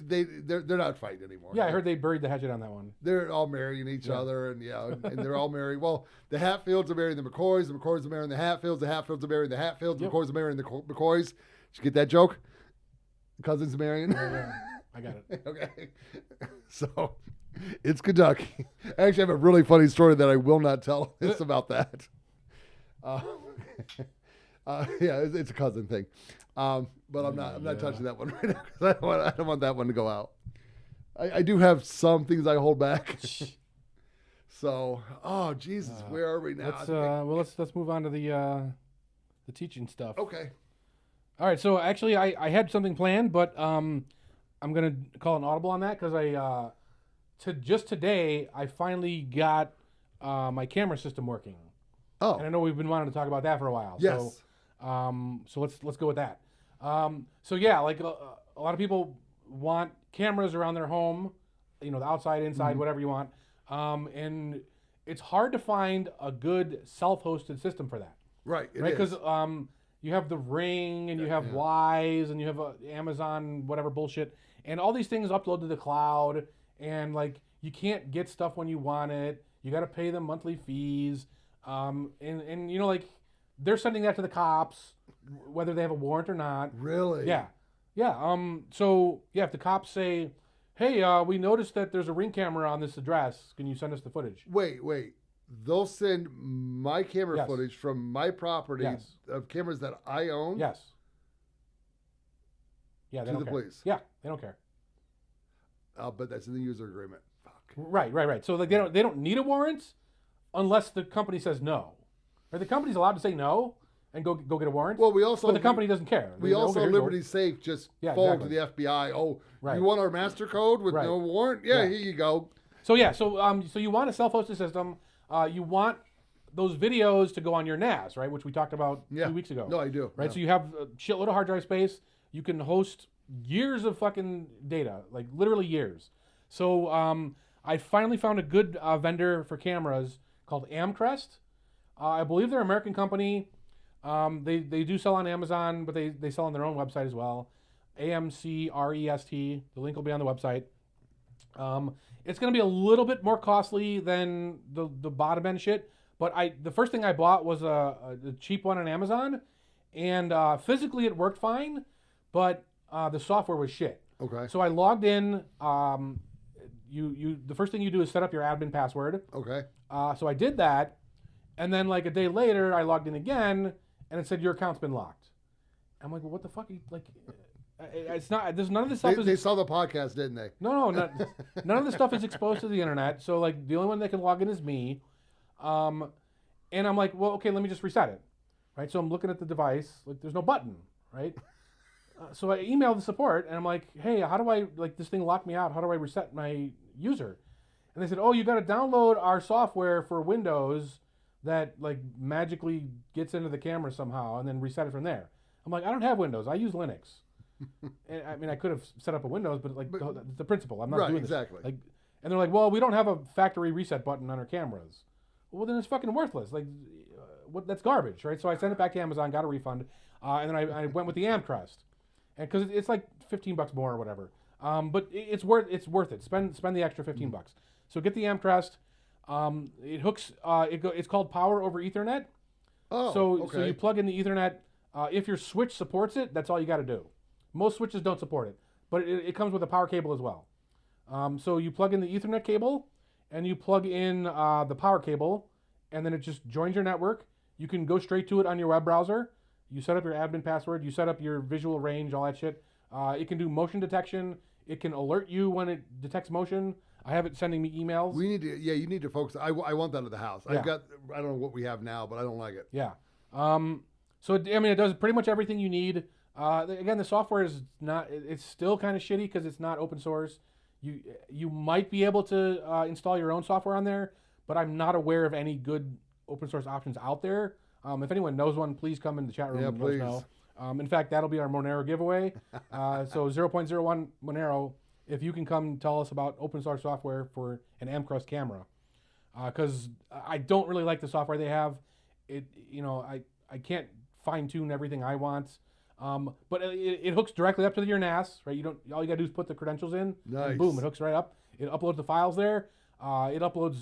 not fighting anymore. Yeah, I heard they buried the hatchet on that one. They're all marrying each other, and they're all married. Well, the Hatfields are marrying the McCoys are marrying the Hatfields are marrying the Hatfields, the McCoys are marrying the McCoys. Did you get that joke? Cousins marrying? Yeah, I got it. Okay. So, it's Kentucky. I actually have a really funny story that I will not tell. It's about that. It's a cousin thing. But I'm not touching that one right now because I don't want that one to go out. I do have some things I hold back. So, oh Jesus, where are we now? Let's move on to the teaching stuff. Okay. All right. So actually, I had something planned, but I'm gonna call an audible on that because just today I finally got my camera system working. Oh. And I know we've been wanting to talk about that for a while. Yes. So let's go with that. Like a lot of people want cameras around their home, the outside, inside, whatever you want. And it's hard to find a good self-hosted system for that. Right. Because you have the Ring and you have Wise and you have Amazon, whatever bullshit. And all these things upload to the cloud and you can't get stuff when you want it. You got to pay them monthly fees. They're sending that to the cops, whether they have a warrant or not. Really? Yeah. If the cops say, hey, we noticed that there's a Ring camera on this address, can you send us the footage? Wait. They'll send my camera footage from my property of cameras that I own? Yes. Yeah, they to don't the care. police? Yeah, they don't care. But that's in the user agreement. Fuck. Right. So they don't need a warrant unless the company says no. Or the company's allowed to say no and go get a warrant. Well, but the company doesn't care. We also Liberty Safe just phoned to the FBI. Oh, you want our master code with no warrant? Yeah, here you go. So you want a self-hosted system. You want those videos to go on your NAS, right? Which we talked about 2 weeks ago. No, I do. Right. Yeah. So you have a shitload of hard drive space. You can host years of fucking data, literally years. So I finally found a good vendor for cameras called Amcrest. I believe they're an American company. They do sell on Amazon, but they sell on their own website as well. AMCREST. The link will be on the website. It's going to be a little bit more costly than the bottom end shit. But the first thing I bought was a cheap one on Amazon, and physically it worked fine, but the software was shit. Okay. So I logged in. The first thing you do is set up your admin password. Okay. So I did that. And then a day later, I logged in again, and it said your account's been locked. I'm like, well, what the fuck? It's not. There's none of this stuff. They saw the podcast, didn't they? No, none of this stuff is exposed to the internet. So the only one that can log in is me. And I'm like, well, okay, let me just reset it, right? So I'm looking at the device. There's no button, right? So I emailed the support, and I'm like, hey, how do I this thing locked me out? How do I reset my user? And they said, oh, you got to download our software for Windows that like magically gets into the camera somehow and then reset it from there. I'm like, I don't have Windows. I use Linux. And, I mean, I could have set up a Windows, but like the principle, I'm not right, doing this. exactly. Like, and they're like, well, we don't have a factory reset button on our cameras. Well, then it's fucking worthless. Like, that's garbage, right? So I sent it back to Amazon, got a refund, and then I went with the Amcrest, and because it's like $15 more or whatever. But it's worth it. Spend the extra $15. So get the Amcrest. It hooks. It's called Power over Ethernet. Oh, so okay. so you plug in the Ethernet. If your switch supports it, that's all you got to do. Most switches don't support it, but it comes with a power cable as well. So you plug in the Ethernet cable, and you plug in the power cable, and then it just joins your network. You can go straight to it on your web browser. You set up your admin password. You set up your visual range, all that shit. It can do motion detection. It can alert you when it detects motion. I have it sending me emails. You need to focus. I want that at the house. Yeah. I don't know what we have now, but I don't like it. Yeah. So it does pretty much everything you need. Again, the software is not. It's still kind of shitty because it's not open source. You might be able to install your own software on there, but I'm not aware of any good open source options out there. If anyone knows one, please come in the chat room and let us know. In fact, that'll be our Monero giveaway. So 0.01 Monero, if you can come tell us about open source software for an Amcrest camera, because I don't really like the software they have. I can't fine tune everything I want. But it hooks directly up to your NAS, right? All you gotta do is put the credentials in, nice. And boom, it hooks right up. It uploads the files there. It uploads,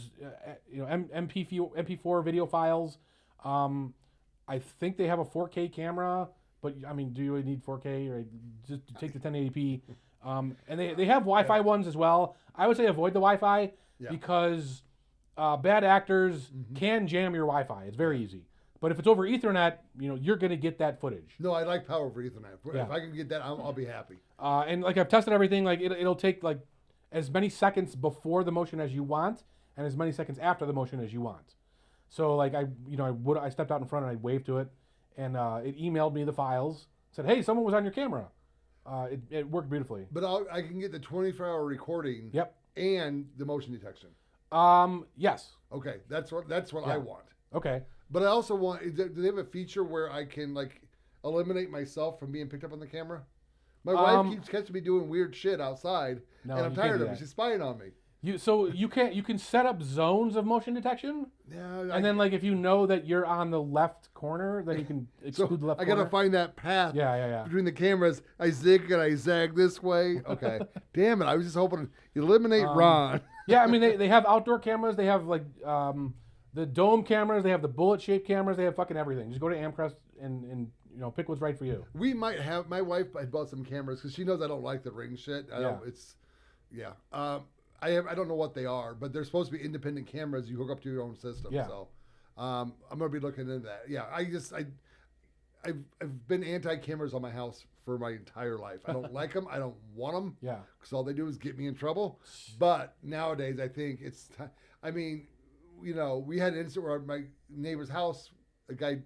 MP4 video files. I think they have a 4K camera, but I mean, do you really need 4K? Or just take the 1080p? And they have Wi-Fi ones as well. I would say avoid the Wi-Fi because bad actors can jam your Wi-Fi. It's very easy. But if it's over Ethernet, you're going to get that footage. No, I like power over Ethernet. If I can get that, I'll be happy. And like I've tested everything. Like it'll take like as many seconds before the motion as you want, and as many seconds after the motion as you want. So like I stepped out in front and I waved to it, and it emailed me the files. Said, hey, someone was on your camera. It worked beautifully. But I can get the 24-hour recording. Yep. And the motion detection. Yes. Okay, that's what I want. Okay. But I also want. Do they have a feature where I can like eliminate myself from being picked up on the camera? My wife keeps catching me doing weird shit outside, and I'm tired of it. She's spying on me. You can set up zones of motion detection. Yeah. And then like if you know that you're on the left corner, then you can exclude the left corner. I gotta find that path. Yeah. Between the cameras, I zig and I zag this way. Okay. Damn it! I was just hoping to eliminate Ron. Yeah, I mean they have outdoor cameras. They have like the dome cameras. They have the bullet shaped cameras. They have fucking everything. Just go to Amcrest and pick what's right for you. We might have. My wife had bought some cameras because she knows I don't like the ring shit. I don't know what they are, but they're supposed to be independent cameras you hook up to your own system. Yeah. So I'm gonna be looking into that. Yeah, I've been anti-cameras on my house for my entire life. I don't like them. I don't want them. Yeah. Because all they do is get me in trouble. But nowadays, I think it's. We had an incident where my neighbor's house, a guy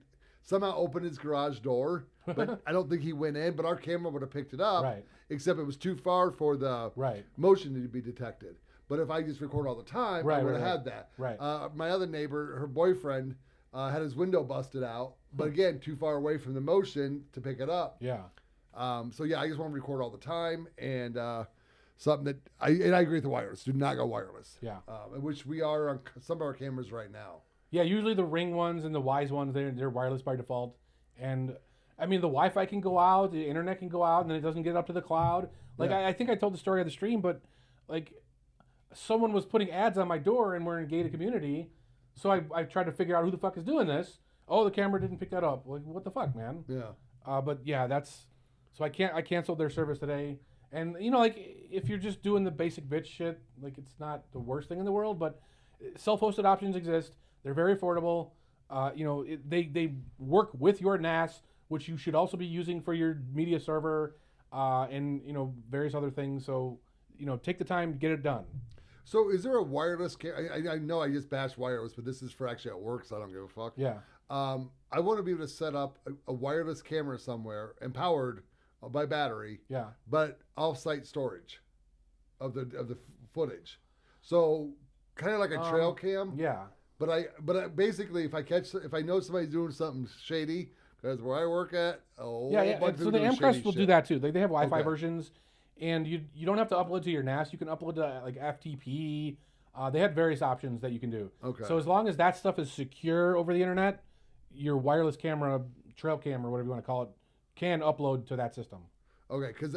somehow opened his garage door, but I don't think he went in. But our camera would have picked it up. Right. Except it was too far for the motion to be detected. But if I just record all the time, I would have had that. Right. My other neighbor, her boyfriend, had his window busted out, but again, too far away from the motion to pick it up. Yeah. I just want to record all the time, and something that I agree with the wireless. Do not go wireless. Yeah. Which we are on some of our cameras right now. Yeah, usually the Ring ones and the Wise ones, they're wireless by default, and I mean, the Wi-Fi can go out, the internet can go out, and then it doesn't get up to the cloud. Like, I think I told the story of the stream, but, like, someone was putting ads on my door, and we're in a gated community, so I tried to figure out who the fuck is doing this. Oh, the camera didn't pick that up. Like, what the fuck, man? Yeah. But, yeah, so I canceled their service today. And, like, if you're just doing the basic bitch shit, like, it's not the worst thing in the world, but self-hosted options exist. They're very affordable. They work with your NAS, which you should also be using for your media server, and various other things. So, take the time to get it done. So, is there a wireless? I know I just bashed wireless, but this is for actually at work, so I don't give a fuck. Yeah. I want to be able to set up a wireless camera somewhere, empowered by battery. Yeah. But off-site storage of the footage. So, kind of like a trail cam. Yeah. But basically, if I know somebody's doing something shady, because where I work at, Yeah. And so the Amcrest will do that too. They have Wi-Fi versions, and you don't have to upload to your NAS. You can upload to like FTP. They have various options that you can do. Okay. So as long as that stuff is secure over the internet, your wireless camera, trail camera, whatever you want to call it, can upload to that system. Okay, because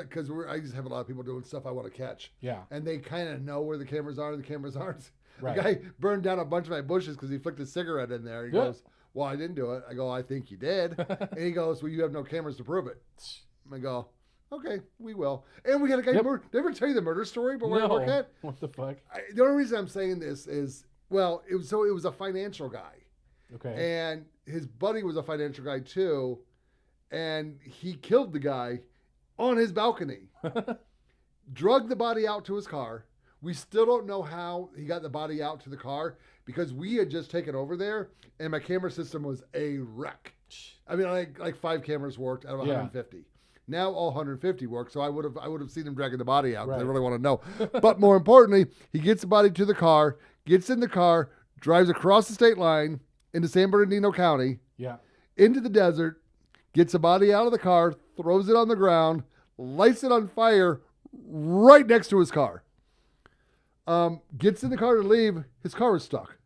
I just have a lot of people doing stuff I want to catch. Yeah. And they kind of know where the cameras are and the cameras aren't. Right. The guy burned down a bunch of my bushes because he flicked a cigarette in there. He goes, well, I didn't do it. I go, I think you did. And he goes, well, you have no cameras to prove it. I go, okay, we will. And we got a guy, did I ever tell you the murder story about where I work at? What the fuck? The only reason I'm saying this is, well, it was a financial guy. Okay. And his buddy was a financial guy too. And he killed the guy on his balcony. Drugged the body out to his car. We still don't know how he got the body out to the car because we had just taken over there and my camera system was a wreck. I mean, like 5 cameras worked out of 150. Yeah. Now all 150 work, so I would have seen him dragging the body out. Right. I really want to know. But more importantly, he gets the body to the car, gets in the car, drives across the state line into San Bernardino County, into the desert, gets the body out of the car, throws it on the ground, lights it on fire right next to his car. Gets in the car to leave. His car was stuck.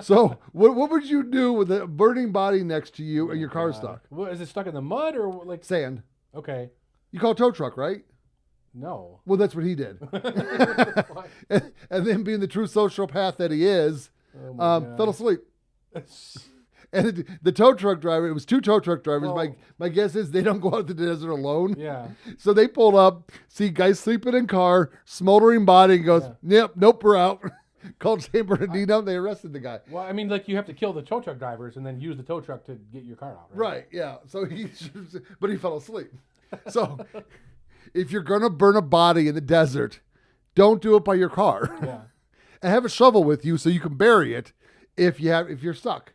So what would you do with a burning body next to you and your car is stuck? What, is it stuck in the mud or like sand? Okay. You call a tow truck, right? No. Well, that's what he did. and then being the true sociopath that he is, fell asleep. And the tow truck driver, it was 2 tow truck drivers. Well, my guess is they don't go out to the desert alone. Yeah. So they pulled up, see guys sleeping in car, smoldering body, and goes, nope, we're out. Called San Bernardino. They arrested the guy. Well, I mean, like you have to kill the tow truck drivers and then use the tow truck to get your car out, right? Right, yeah. So but he fell asleep. So if you're going to burn a body in the desert, don't do it by your car. Yeah. And have a shovel with you so you can bury it if you're stuck.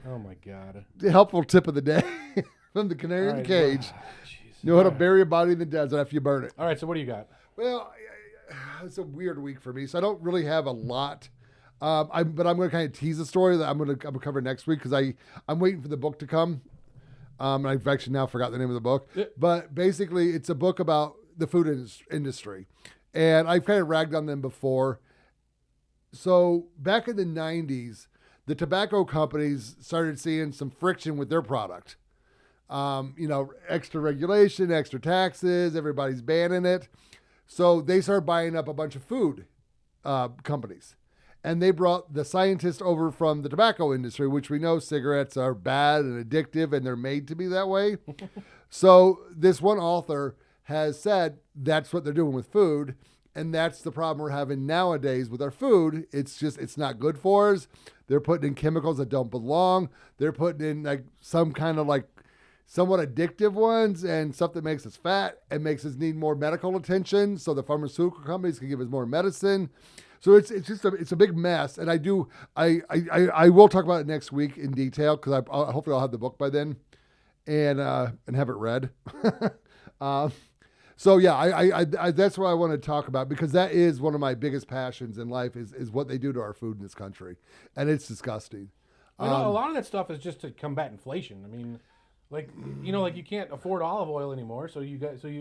Oh my God. The helpful tip of the day from the Canary in the Cage. You know how to bury a body in the desert after you burn it. All right, so what do you got? Well, it's a weird week for me, so I don't really have a lot. But I'm going to kind of tease a story that I'm going to cover next week because I'm waiting for the book to come. And I've actually now forgot the name of the book. But basically, it's a book about the food industry. And I've kind of ragged on them before. So back in the 90s, the tobacco companies started seeing some friction with their product. Extra regulation, extra taxes, everybody's banning it. So they started buying up a bunch of food companies. And they brought the scientists over from the tobacco industry, which we know cigarettes are bad and addictive, and they're made to be that way. So this one author has said that's what they're doing with food. And that's the problem we're having nowadays with our food. It's not good for us. They're putting in chemicals that don't belong. They're putting in like some kind of like somewhat addictive ones and stuff that makes us fat and makes us need more medical attention. So the pharmaceutical companies can give us more medicine. So it's a big mess. And I will talk about it next week in detail because hopefully I'll have the book by then and have it read. So yeah, I that's what I want to talk about because that is one of my biggest passions in life is what they do to our food in this country, and it's disgusting. A lot of that stuff is just to combat inflation. I mean, like you can't afford olive oil anymore, so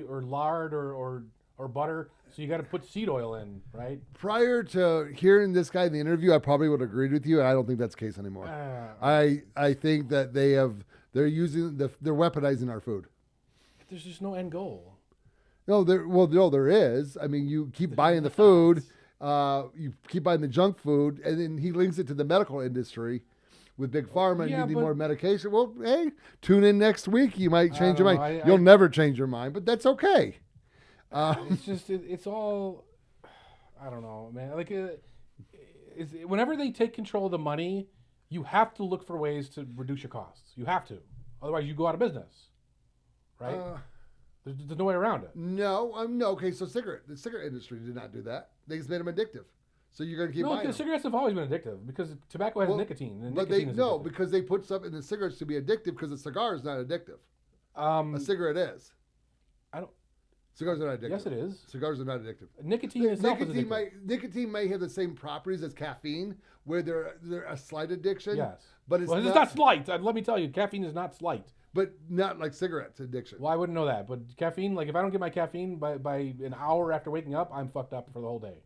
or lard or butter, so you got to put seed oil in, right? Prior to hearing this guy in the interview, I probably would have agreed with you, and I don't think that's the case anymore. I think that they're weaponizing our food. There's just no end goal. No, there is. I mean, you keep buying the food, you keep buying the junk food, and then he links it to the medical industry with Big Pharma and you need more medication. Well, hey, tune in next week. You might change your mind. You'll never change your mind, but that's okay. It's all, I don't know, man. Like, whenever they take control of the money, you have to look for ways to reduce your costs. You have to. Otherwise, you go out of business, right? There's no way around it. No. Okay, so the cigarette industry did not do that. They just made them addictive. So you're going to keep buying them. No, because cigarettes have always been addictive because tobacco has nicotine. And nicotine because they put stuff in the cigarettes to be addictive because a cigar is not addictive. A cigarette is. Cigars are not addictive. Yes, it is. Cigars are not addictive. Nicotine itself is addictive. Nicotine may have the same properties as caffeine, where they're a slight addiction. Yes. But it's not slight. Let me tell you, caffeine is not slight. But not like cigarettes addiction. Well, I wouldn't know that. But caffeine, like if I don't get my caffeine by an hour after waking up, I'm fucked up for the whole day.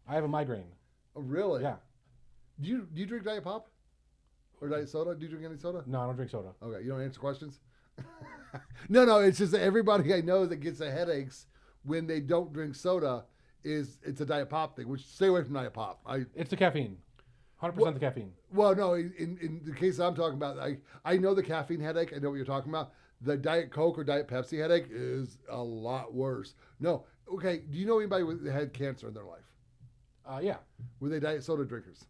I have a migraine. Oh, really? Yeah. Do you drink Diet Pop? Or Diet Soda? Do you drink any soda? No, I don't drink soda. Okay, you don't answer questions? No, it's just that everybody I know that gets the headaches when they don't drink soda it's a Diet Pop thing, which stay away from Diet Pop. It's the caffeine. 100% the caffeine. Well, no, in the case I'm talking about, I know the caffeine headache. I know what you're talking about. The Diet Coke or Diet Pepsi headache is a lot worse. No. Okay, do you know anybody that had cancer in their life? Yeah. Were they Diet Soda drinkers?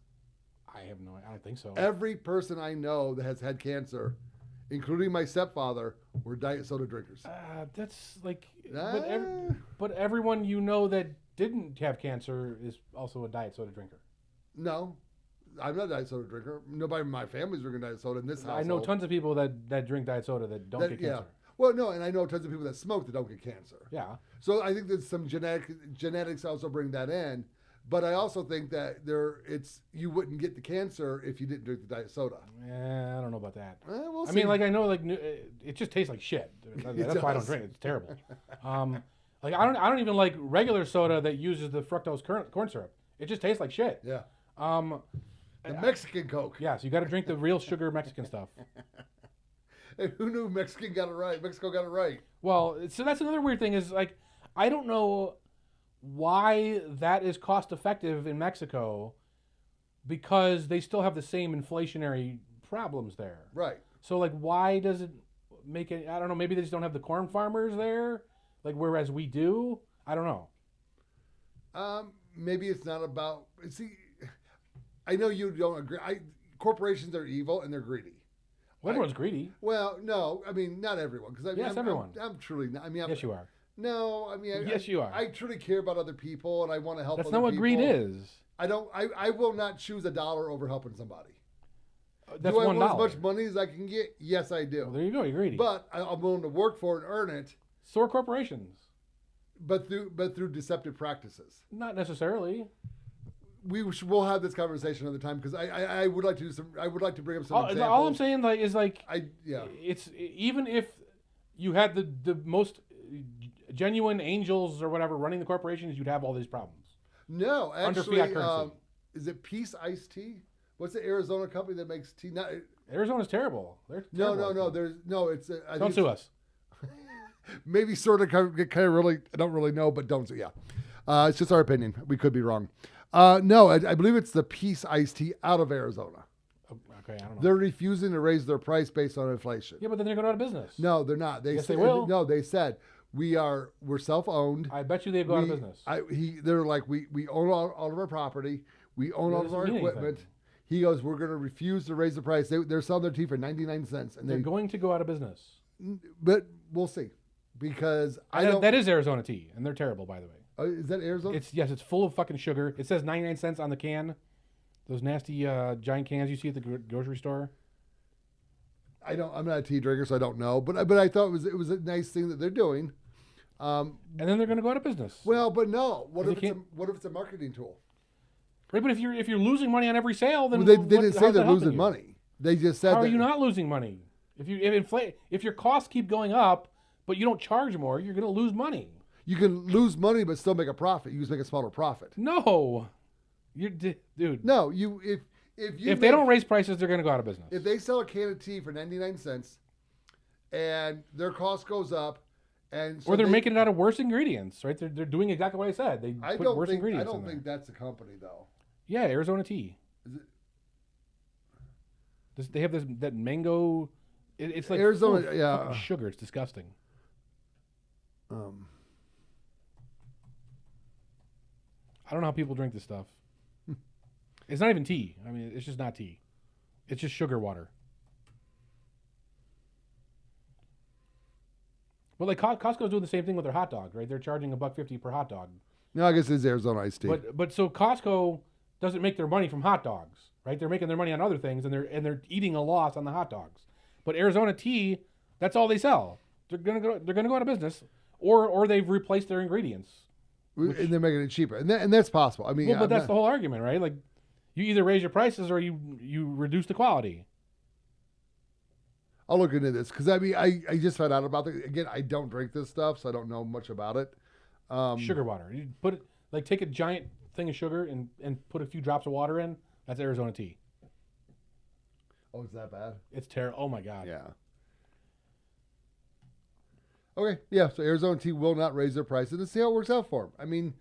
I don't think so. Every person I know that has had cancer, including my stepfather, were Diet Soda drinkers. That's like... But everyone you know that didn't have cancer is also a Diet Soda drinker. No. I'm not a Diet Soda drinker. Nobody in my family's drinking Diet Soda in this household. I know tons of people that drink Diet Soda that don't get cancer. Yeah. Well, no, and I know tons of people that smoke that don't get cancer. Yeah. So I think that some genetics also bring that in. But I also think that you wouldn't get the cancer if you didn't drink the Diet Soda. Yeah, I don't know about that. We'll see. I mean, like I know, like it just tastes like shit. That's why I don't drink it. It's terrible. Like I don't even like regular soda that uses the fructose corn syrup. It just tastes like shit. Yeah. The Mexican Coke. Yeah, so you got to drink the real sugar Mexican stuff. Hey, who knew Mexico got it right? Well, so that's another weird thing is like I don't know why that is cost effective in Mexico because they still have the same inflationary problems there. Right. So like why does it make it I don't know, maybe they just don't have the corn farmers there like whereas we do. I don't know. Maybe it's not about see I know you don't agree. Corporations are evil and they're greedy. Well, everyone's greedy. Well, no, I mean not everyone because everyone. I'm truly not. I mean, yes, you are. No, I mean, yes, you are. I truly care about other people and I want to help. That's other not what people. greed is. I don't. I will not choose $1 over helping somebody. That's do I $1. want as much money as I can get? Yes, I do. Well, there you go. You're greedy. But I'm willing to work for it and earn it. So are corporations. But through deceptive practices. Not necessarily. We'll have this conversation another time because I would like to do some. I would like to bring up some examples. All I'm saying is yeah. It's even if you had the most genuine angels or whatever running the corporations, you'd have all these problems. No, actually, under fiat currency. Is it Peace Iced Tea? What's the Arizona company that makes tea? Arizona's terrible. They're terrible. No. There's no. It's don't sue us. Maybe sort of kind of really. I don't really know, but don't sue. Yeah, it's just our opinion. We could be wrong. No, I believe it's the Peace Iced Tea out of Arizona. Okay, I don't know. They're refusing to raise their price based on inflation. Yeah, but then they're going out of business. No, they're not. Yes, they will. No, they said we're self-owned. I bet you they go out of business. They're like we own all of our property. We own all of our equipment. He goes, we're going to refuse to raise the price. They're selling their tea for 99 cents, and they're going to go out of business. But we'll see, because that is Arizona tea, and they're terrible, by the way. Is that Arizona? It's full of fucking sugar. It says 99 cents on the can. Those nasty giant cans you see at the grocery store. I'm not a tea drinker, so I don't know. But I thought it was a nice thing that they're doing. And then they're going to go out of business. Well, but no. What if it's a marketing tool? Right, but if you're losing money on every sale, then they didn't say they're losing money. They just said. How are you not losing money? If your costs keep going up, but you don't charge more, you're going to lose money. You can lose money but still make a profit. You just make a smaller profit. No, dude. No, if they don't raise prices, they're going to go out of business. If they sell a can of tea for 99 cents, and their cost goes up, and so or they're making it out of worse ingredients, right? They're doing exactly what I said. They put worse ingredients. I don't think that's a company though. Yeah, Arizona tea. Is it? They have that mango. It's like Arizona. Full Yeah, of sugar. It's disgusting. I don't know how people drink this stuff. It's not even tea. I mean, it's just not tea. It's just sugar water. Well, like Costco's doing the same thing with their hot dog, right? They're charging $1.50 per hot dog. No, I guess it's Arizona iced tea. But so Costco doesn't make their money from hot dogs, right? They're making their money on other things, and they're eating a loss on the hot dogs. But Arizona tea, that's all they sell. They're gonna go out of business, or they've replaced their ingredients. And they're making it cheaper. And that's possible. I mean, Well, but that's the whole argument, right? Like, you either raise your prices or you reduce the quality. I'll look into this because I mean, I just found out about it. Again, I don't drink this stuff, so I don't know much about it. Sugar water. You put it, like, take a giant thing of sugar and put a few drops of water in. That's Arizona tea. Oh, is that bad? It's terrible. Oh, my God. Yeah. Okay, yeah, so Arizona tea will not raise their prices. Let's see how it works out for them. I mean,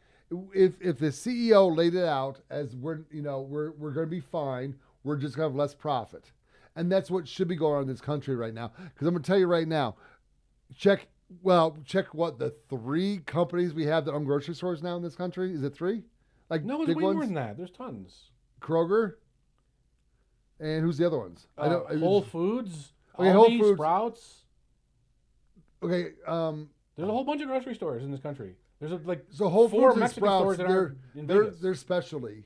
if the CEO laid it out as we're going to be fine, we're just going to have less profit. And that's what should be going on in this country right now. Because I'm going to tell you right now, check what the 3 companies we have that own grocery stores now in this country. Is it 3? Like, no, it's way more than that. There's tons. Kroger. And who's the other ones? Whole Foods. Okay, Aldi, Whole Foods. Sprouts. Okay. There's a whole bunch of grocery stores in this country. There's so Whole 4 Foods and Mexican Sprouts, stores that are in Vegas. they're specialty.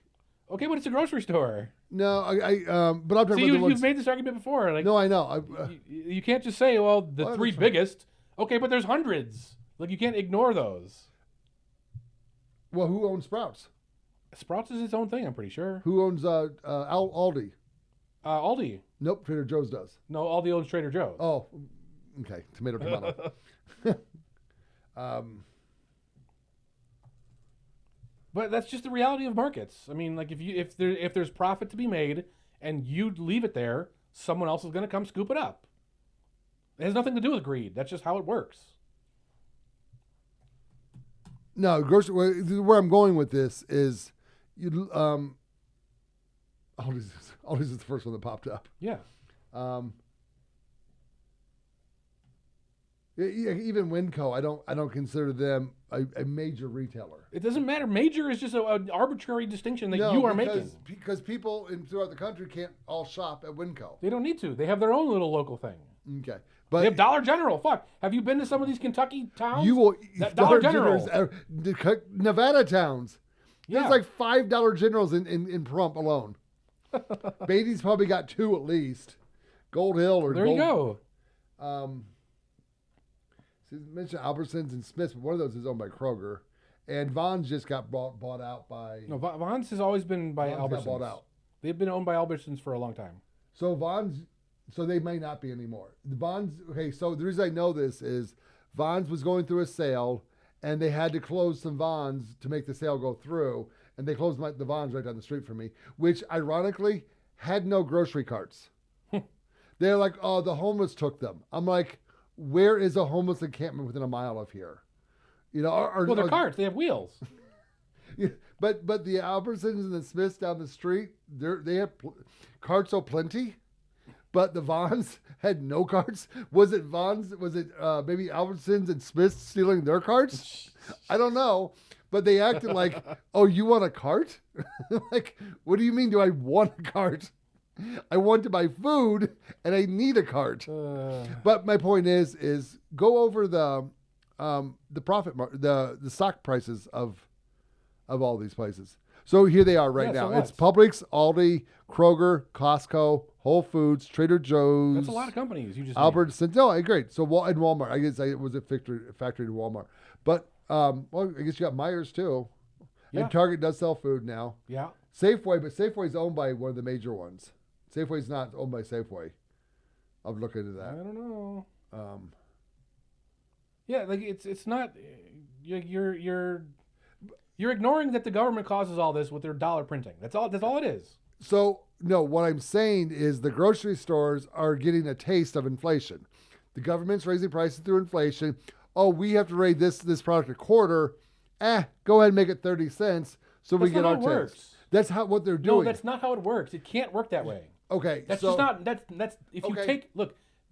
Okay, but it's a grocery store. No, but I'm talking about the ones. You've made this argument before. Like, no, I know. You can't just say, well, the 3 biggest. Okay, but there's hundreds. Like, you can't ignore those. Well, who owns Sprouts? Sprouts is its own thing, I'm pretty sure. Who owns Aldi? Aldi. Nope, Trader Joe's does. No, Aldi owns Trader Joe's. Oh, okay. Tomato. But that's just the reality of markets. I mean, like, if there's profit to be made and you leave it there, someone else is going to come scoop it up. It has nothing to do with greed. That's just how it works. No, where I'm going with this is, Aldi's is the first one that popped up. Yeah. Even Winco, I don't consider them a major retailer. It doesn't matter. Major is just an arbitrary distinction that you are making. Because people throughout the country can't all shop at Winco. They don't need to. They have their own little local thing. Okay. But they have Dollar General. Fuck. Have you been to some of these Kentucky towns? Dollar Generals, Nevada towns. Yeah. There's like $5 Dollar Generals in Pahrump alone. Beatty's probably got 2 at least. Gold Hill or there you go. So you mentioned Albertsons and Smith's, but one of those is owned by Kroger, and Vons just got bought out by. No, Vons has always been by Albertsons. Got bought out. They've been owned by Albertsons for a long time. So Vons, so they may not be anymore. The Vons. Okay, so the reason I know this is Vons was going through a sale, and they had to close some Vons to make the sale go through, and they closed the Vons right down the street from me, which ironically had no grocery carts. They're like, oh, the homeless took them. I'm like, where is a homeless encampment within a mile of here? Well, they're carts. They have wheels. Yeah, but the Albertsons and the Smiths down the street, they have carts plenty. But the Vons had no carts. Was it Vons? Was it maybe Albertsons and Smiths stealing their carts? I don't know. But they acted like, oh, you want a cart? Like, what do you mean? Do I want a cart? I want to buy food and I need a cart. But my point is go over the profit the stock prices of all these places. So here they are right now. It's Publix, Aldi, Kroger, Costco, Whole Foods, Trader Joe's. That's a lot of companies. You just Albertsons. No, great. So and Walmart. I guess it was a factory to Walmart. But well, I guess you got Myers too. Yeah. And Target does sell food now. Yeah. Safeway, but Safeway is owned by one of the major ones. Safeway's not owned by Safeway. I'll look into that. I don't know. Yeah, like it's not. You're ignoring that the government causes all this with their dollar printing. That's all it is. So no, what I'm saying is the grocery stores are getting a taste of inflation. The government's raising prices through inflation. Oh, we have to raise this product a quarter. Go ahead and make it 30 cents so we get our taste. That's what they're doing. No, that's not how it works. It can't work that way. Okay, that's just not. That's if you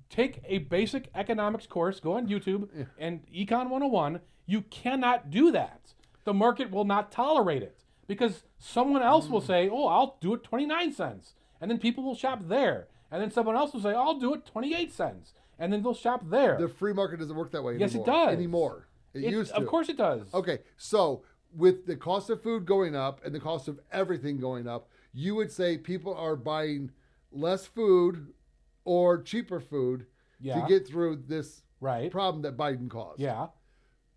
take a basic economics course, go on YouTube and Econ 101. You cannot do that. The market will not tolerate it because someone else will say, "Oh, I'll do it 29 cents," and then people will shop there, and then someone else will say, "I'll do it 28 cents," and then they'll shop there. The free market doesn't work that way anymore. Yes, it does. Anymore. It used to. Of course it does. Okay, so with the cost of food going up and the cost of everything going up, you would say people are buying less food or cheaper food to get through this problem that Biden caused. Yeah.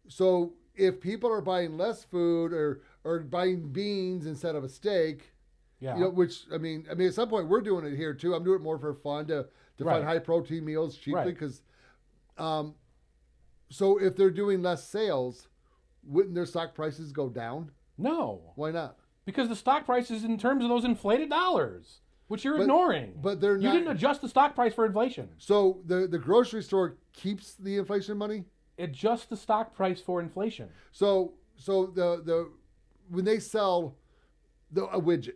So if people are buying less food or buying beans instead of a steak, Yeah. which I mean, at some point we're doing it here too. I'm doing it more for fun to Right. find high protein meals cheaply Right. because, so if they're doing less sales, wouldn't their stock prices go down? No. Why not? Because the stock price is in terms of those inflated dollars, which you're ignoring. But they're You not. didn't adjust the stock price for inflation. So the grocery store keeps the inflation money. Adjust the stock price for inflation. So the when they sell a widget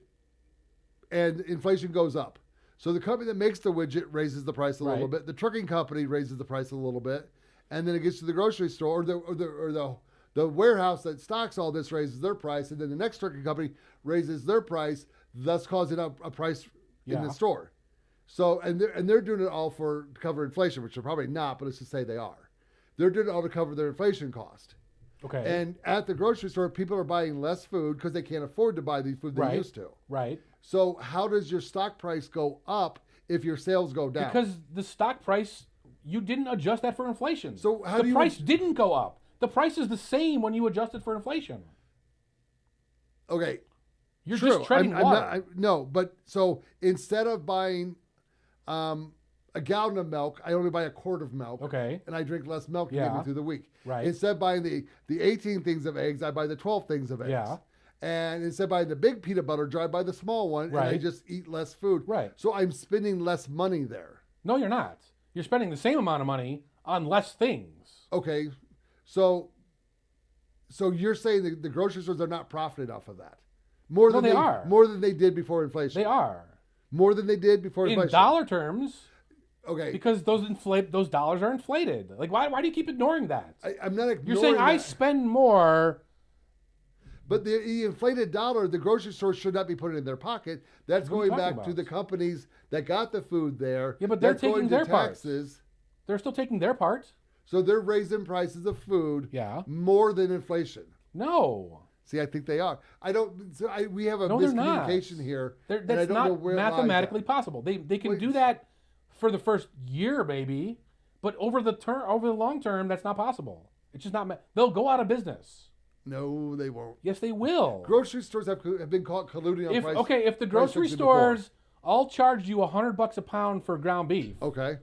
and inflation goes up, so the company that makes the widget raises the price a little Right. bit. The trucking company raises the price a little bit, and then it gets to the grocery store or the warehouse that stocks all this raises their price, and then the next trucking company raises their price, thus causing a price in Yeah. the store. So and they're doing it all to cover inflation, which they're probably not, but let's just say they are. They're doing it all to cover their inflation cost. Okay. And at the grocery store, people are buying less food because they can't afford to buy the food they Right. used to. Right. So how does your stock price go up if your sales go down? Because the stock price, you didn't adjust that for inflation. So how the do you price didn't go up. The price is the same when you adjust it for inflation. Okay. You're True. just treading I'm water. not, no, but so instead of buying a gallon of milk, I only buy a quart of milk. Okay. And I drink less milk to Yeah. get me through the week. Right. Instead of buying the 18 things of eggs, I buy the 12 things of eggs. Yeah. And instead of buying the big peanut butter jar, I buy the small one, and I Right. just eat less food. Right. So I'm spending less money there. No, you're not. You're spending the same amount of money on less things. Okay, so you're saying that the grocery stores are not profiting off of that more No, than they are. more than they did before inflation. They are. More than they did before In inflation. dollar terms, Okay, because those dollars are inflated. Like, why do you keep ignoring that? I'm not ignoring You're saying I that. spend more. But the inflated dollar, the grocery store should not be putting in their pocket. That's What are you going back talking to the about? companies that got the food there. Yeah, but they're That's going taking to their part. taxes. They're still taking their part. So they're raising prices of food Yeah. more than inflation. No. See, I think they are. I don't. So we have a No, they're not. miscommunication here. and I That's don't know not where it lies mathematically at. possible. They can Wait. do that for the first year, maybe, but over the long term, that's not possible. It's just not. They'll go out of business. No, they won't. Yes, they will. Grocery stores have been caught colluding on price. If the price grocery fixing before. stores all charged you $100 a pound for ground beef, Okay.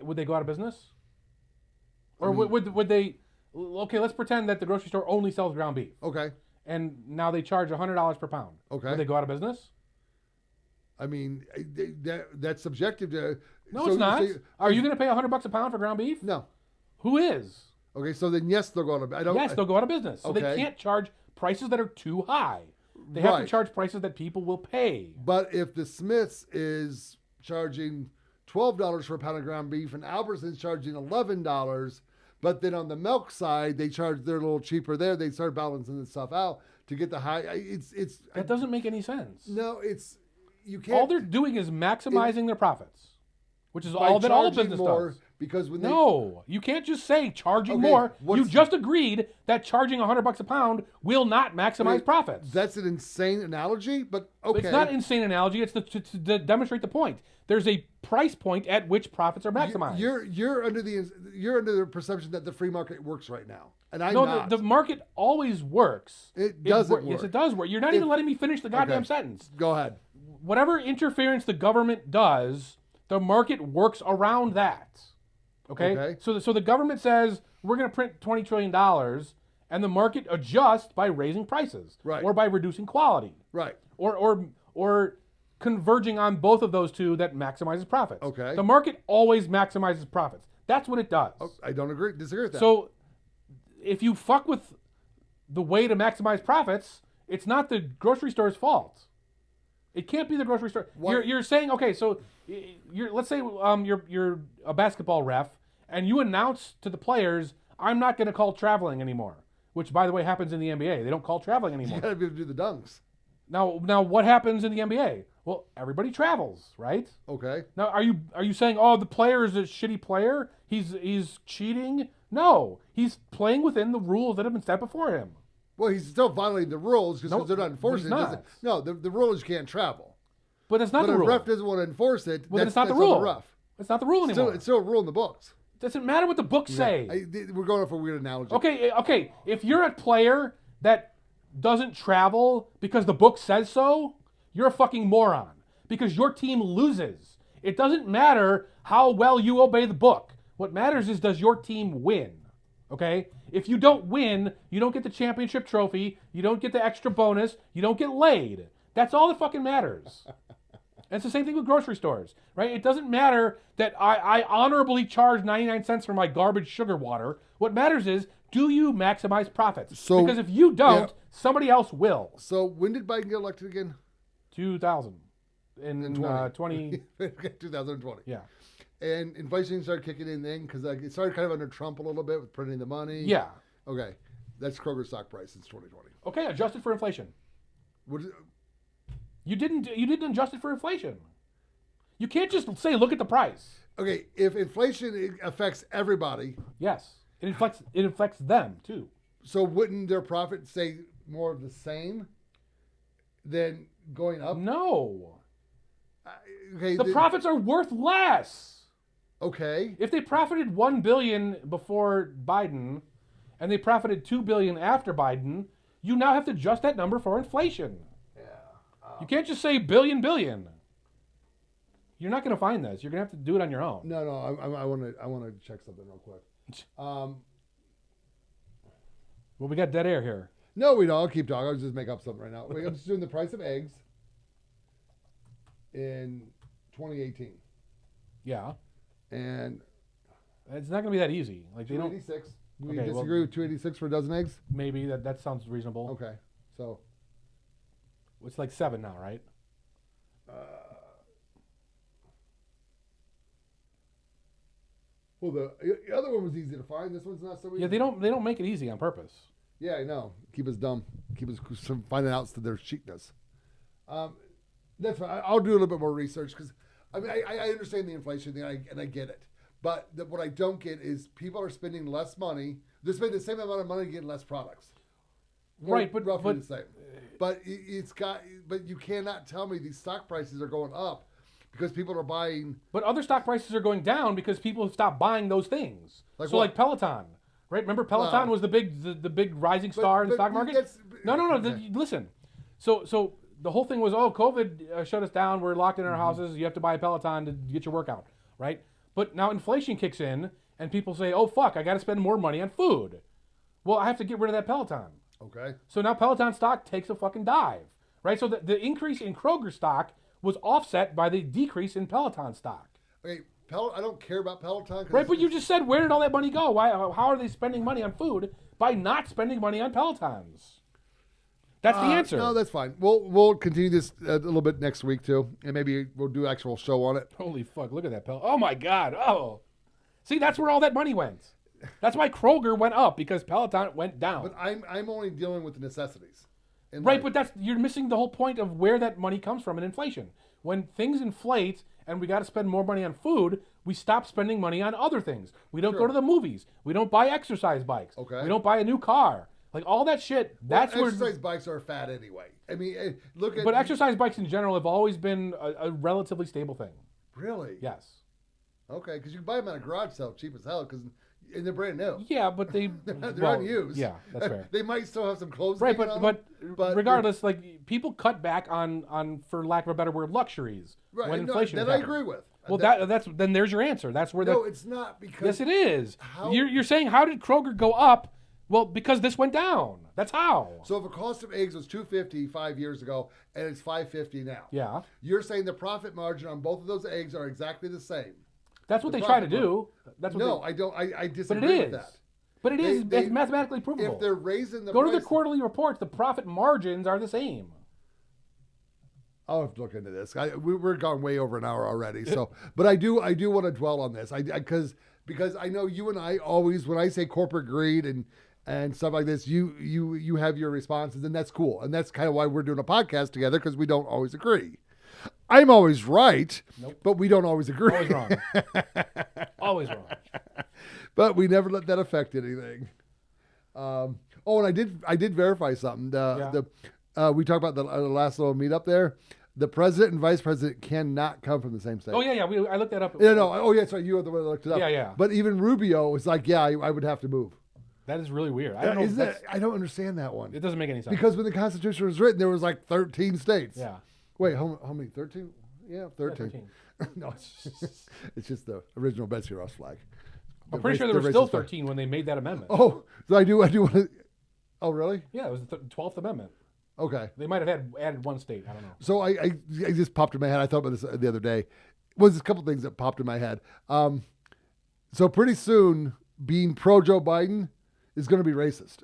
would they go out of business? Or I mean- would they? Okay, let's pretend that the grocery store only sells ground beef, Okay. and now they charge $100 per pound. Okay. Would they go out of business? I mean, that's subjective to. No, so- it's not. so- Are you going to pay $100 a pound for ground beef? No. Who is? Okay, so then yes, they're going to. I don't. Yes, they'll go out of business. So they Okay. can't charge prices that are too high. They have to Right. charge prices that people will pay. But if the Smiths is charging $12 for a pound of ground beef and Albertson's charging $11, but then on the milk side they're a little cheaper there. They start balancing the stuff out to get the high. It's That doesn't make any sense. no. It's you can't. All they're doing is maximizing their profits, which is by all that all charging business more, does. because when they No, you can't just say charging Okay, more. what's- You just agreed that charging $100 a pound will not maximize Wait, profits. that's an insane analogy, but okay. It's not an insane analogy. It's to demonstrate the point. There's a price point at which profits are maximized. You're under the perception that the free market works right now, and I'm no, not. the market always works. It doesn't Yes, work. it does work. You're not even letting me finish the goddamn Okay. sentence. Go ahead. Whatever interference the government does, the market works around that. Okay? Okay. So the government says we're going to print $20 trillion, and the market adjusts by raising prices, Right. or by reducing quality, Right. or converging on both of those two that maximizes profits. Okay. The market always maximizes profits. That's what it does. I don't disagree with that. So if you fuck with the way to maximize profits, it's not the grocery store's fault. It can't be the grocery store. Why- You're saying, okay, so let's say you're a basketball ref and you announce to the players, I'm not going to call traveling anymore, which by the way happens in the NBA. They don't call traveling you anymore. got to be able to do the dunks. Now what happens in the NBA? Well, everybody travels, right? Okay. Now, are you saying, oh, the player is a shitty player? He's cheating? No, he's playing within the rules that have been set before him. Well, he's still violating the rules because No, they're not enforcing he's it. not. No, the rule is you can't travel. But it's not But the if rule. a ref doesn't want to enforce it, Well, then that's it's not the on rule. the ref. It's not the rule anymore. It's still a rule in the books. Doesn't matter what the books say. We're going off a weird analogy. Okay. If you're a player that doesn't travel because the book says so, you're a fucking moron. Because your team loses. It doesn't matter how well you obey the book. What matters is, does your team win? Okay? If you don't win, you don't get the championship trophy, you don't get the extra bonus, you don't get laid. That's all that fucking matters. And it's the same thing with grocery stores, right? It doesn't matter that I honorably charge 99 cents for my garbage sugar water. What matters is, do you maximize profits? Because if you don't, somebody else will. So when did Biden get elected again? 2000. In 20... 2020. Yeah. And inflation started kicking in then because it started kind of under Trump a little bit with printing the money. Yeah. Okay. That's Kroger's stock price since 2020. Okay, adjusted for inflation. What is it? You didn't adjust it for inflation. You can't just say, look at the price. Okay, if inflation affects everybody. Yes. It affects them too. So wouldn't their profit stay more of the same than going up? No. Okay. The profits are worth less. Okay. If they profited $1 billion before Biden and they profited $2 billion after Biden, you now have to adjust that number for inflation. You can't just say billion. You're not going to find this. You're going to have to do it on your own. No. I want to check something real quick. Well, we got dead air here. No, we don't. I'll keep talking. I'll just make up something right now. I'm just doing the price of eggs in 2018. Yeah. And it's not going to be that easy. Like they don't. 286. Do you disagree with 286 for a dozen eggs? Maybe that sounds reasonable. Okay. So it's like 7 now, right? Well, the other one was easy to find. This one's not so easy. Yeah, they don't make it easy on purpose. Yeah, I know. Keep us dumb. Keep us from finding out to their cheapness. That's fine. I'll do a little bit more research because I understand the inflation thing and I get it. But what I don't get is people are spending less money. They're spending the same amount of money getting less products. Right, but roughly the same. But but you cannot tell me these stock prices are going up because people are buying. But other stock prices are going down because people have stopped buying those things. Like Peloton, right? Remember Peloton was the big rising star in the stock market? No. Listen. So the whole thing was, COVID shut us down. We're locked in our houses. You have to buy a Peloton to get your workout, right? But now inflation kicks in and people say, oh, fuck, I got to spend more money on food. Well, I have to get rid of that Peloton. Okay. So now Peloton stock takes a fucking dive, right? So the increase in Kroger stock was offset by the decrease in Peloton stock. Okay, I don't care about Peloton. Right, but you just said, where did all that money go? How are they spending money on food by not spending money on Pelotons? That's the answer. No, that's fine. We'll continue this a little bit next week too, and maybe we'll do an actual show on it. Holy fuck! Look at that Peloton. Oh my god! Oh, see, that's where all that money went. That's why Kroger went up because Peloton went down. But I'm only dealing with the necessities. Right, but you're missing the whole point of where that money comes from in inflation. When things inflate and we got to spend more money on food, we stop spending money on other things. We don't go to the movies. We don't buy exercise bikes. Okay. We don't buy a new car. Like all that shit. That's where exercise bikes are fat anyway. I mean, look at. But exercise bikes in general have always been a relatively stable thing. Really? Yes. Okay, because you can buy them at a garage sale cheap as hell and they're brand new. Yeah, but they're unused. Yeah, that's fair. They might still have some clothes. Right, but regardless, like people cut back on for lack of a better word, luxuries when inflation. That I agree with. Well, then there's your answer. That's where it's not because. Yes, it is. You're saying how did Kroger go up? Well, because this went down. That's how. So if the cost of eggs was $2.50 5 years ago and it's $5.50 now. Yeah. You're saying the profit margin on both of those eggs are exactly the same. That's what they try to do. That's what I don't. I disagree with that. But it is. It's mathematically provable. If they're raising the Go to the quarterly reports. The profit margins are the same. I'll have to look into this. We're gone way over an hour already. So, but I do want to dwell on this. Because I know you and I always, when I say corporate greed and stuff like this, you have your responses, and that's cool. And that's kind of why we're doing a podcast together, because we don't always agree. I'm always right, but we don't always agree. Always wrong. Always wrong. But we never let that affect anything. And I did verify something. We talked about the last little meetup there. the president and vice president cannot come from the same state. Oh yeah. I looked that up. Yeah, no. Oh yeah, sorry. You were the one that looked it up. Yeah. But even Rubio was like, yeah, I would have to move. That is really weird. I don't know. I don't understand that one. It doesn't make any sense. Because when the Constitution was written, there was like 13 states. Yeah. Wait, how many? 13? Yeah, 13. Yeah, 13. No, it's just the original Betsy Ross flag. I'm pretty sure there were still 13 when they made that amendment. Oh, so I do want to. Oh, really? Yeah, it was the 12th Amendment. Okay. They might have added one state. I don't know. So I just popped in my head. I thought about this the other day. Was a couple things that popped in my head. So pretty soon, being pro Joe Biden is going to be racist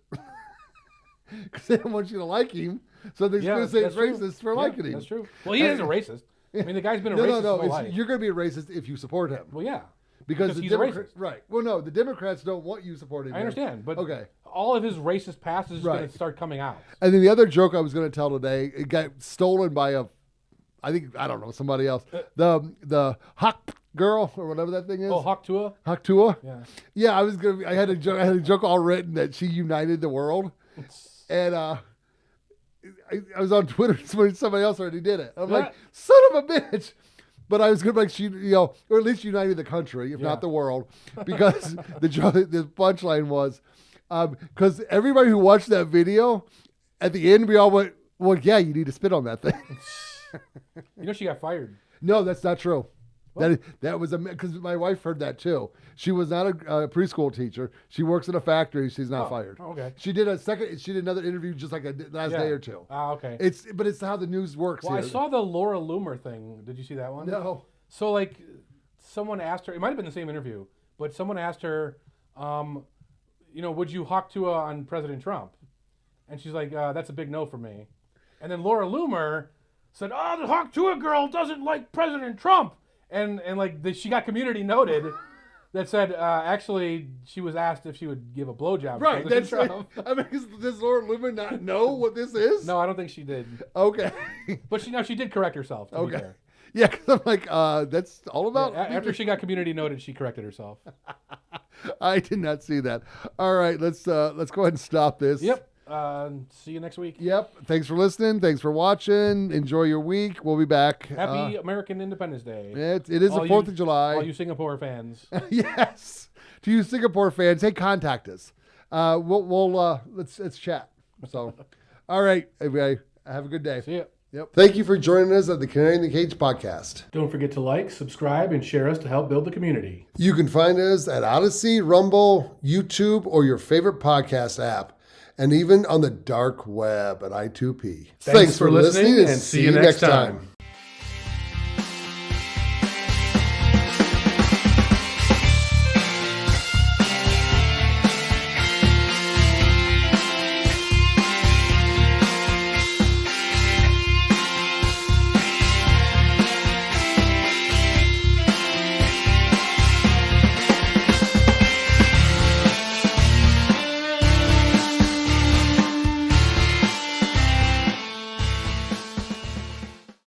because they don't want you to like him. So they're going to say it's racist for liking him. That's true. Well, he is a racist. I mean, the guy's been a racist his whole life. You're going to be a racist if you support him. Well, yeah. Because he's a racist. Right. Well, no, the Democrats don't want you supporting him. I understand, but okay. All of his racist past is going to start coming out. And then the other joke I was going to tell today, it got stolen by I don't know, somebody else. The Hawk girl or whatever that thing is. Oh, Hawk Tua? Hawk Tua? Yeah. Yeah, I had a joke all written that she united the world. And I was on Twitter, somebody else already did it. I'm like, son of a bitch. But I was going to like, she, or at least united the country, if not the world, because the punchline was, because everybody who watched that video, at the end, we all went, well, yeah, you need to spit on that thing. She got fired. No, that's not true. What? That was because my wife heard that too. She was not a preschool teacher. She works in a factory. She's not fired. Okay. She did another interview just like last day or two. Okay. It's how the news works. Well, here. I saw the Laura Loomer thing. Did you see that one? No. So like, someone asked her. It might have been the same interview, but someone asked her, would you Hawk Tua on President Trump? And she's like, that's a big no for me. And then Laura Loomer said, oh, the Hawk Tua girl doesn't like President Trump. And she got community noted that said, actually, she was asked if she would give a blowjob. Right. Does Laura Loomer not know what this is? No, I don't think she did. Okay. But she did correct herself, to be fair. Yeah, because I'm like, that's all about... Yeah, after she got community noted, she corrected herself. I did not see that. All right, let's go ahead and stop this. Yep. See you next week. Yep. Thanks for listening. Thanks for watching. Enjoy your week. We'll be back. Happy American Independence Day. It is the 4th of July. All you Singapore fans. Yes. To you Singapore fans, hey, contact us. Let's chat. So, all right, everybody. Have a good day. See ya. Yep. Thank you for joining us at the Canary in the Cage podcast. Don't forget to like, subscribe, and share us to help build the community. You can find us at Odyssey, Rumble, YouTube, or your favorite podcast app. And even on the dark web at I2P. Thanks for listening and see you next time.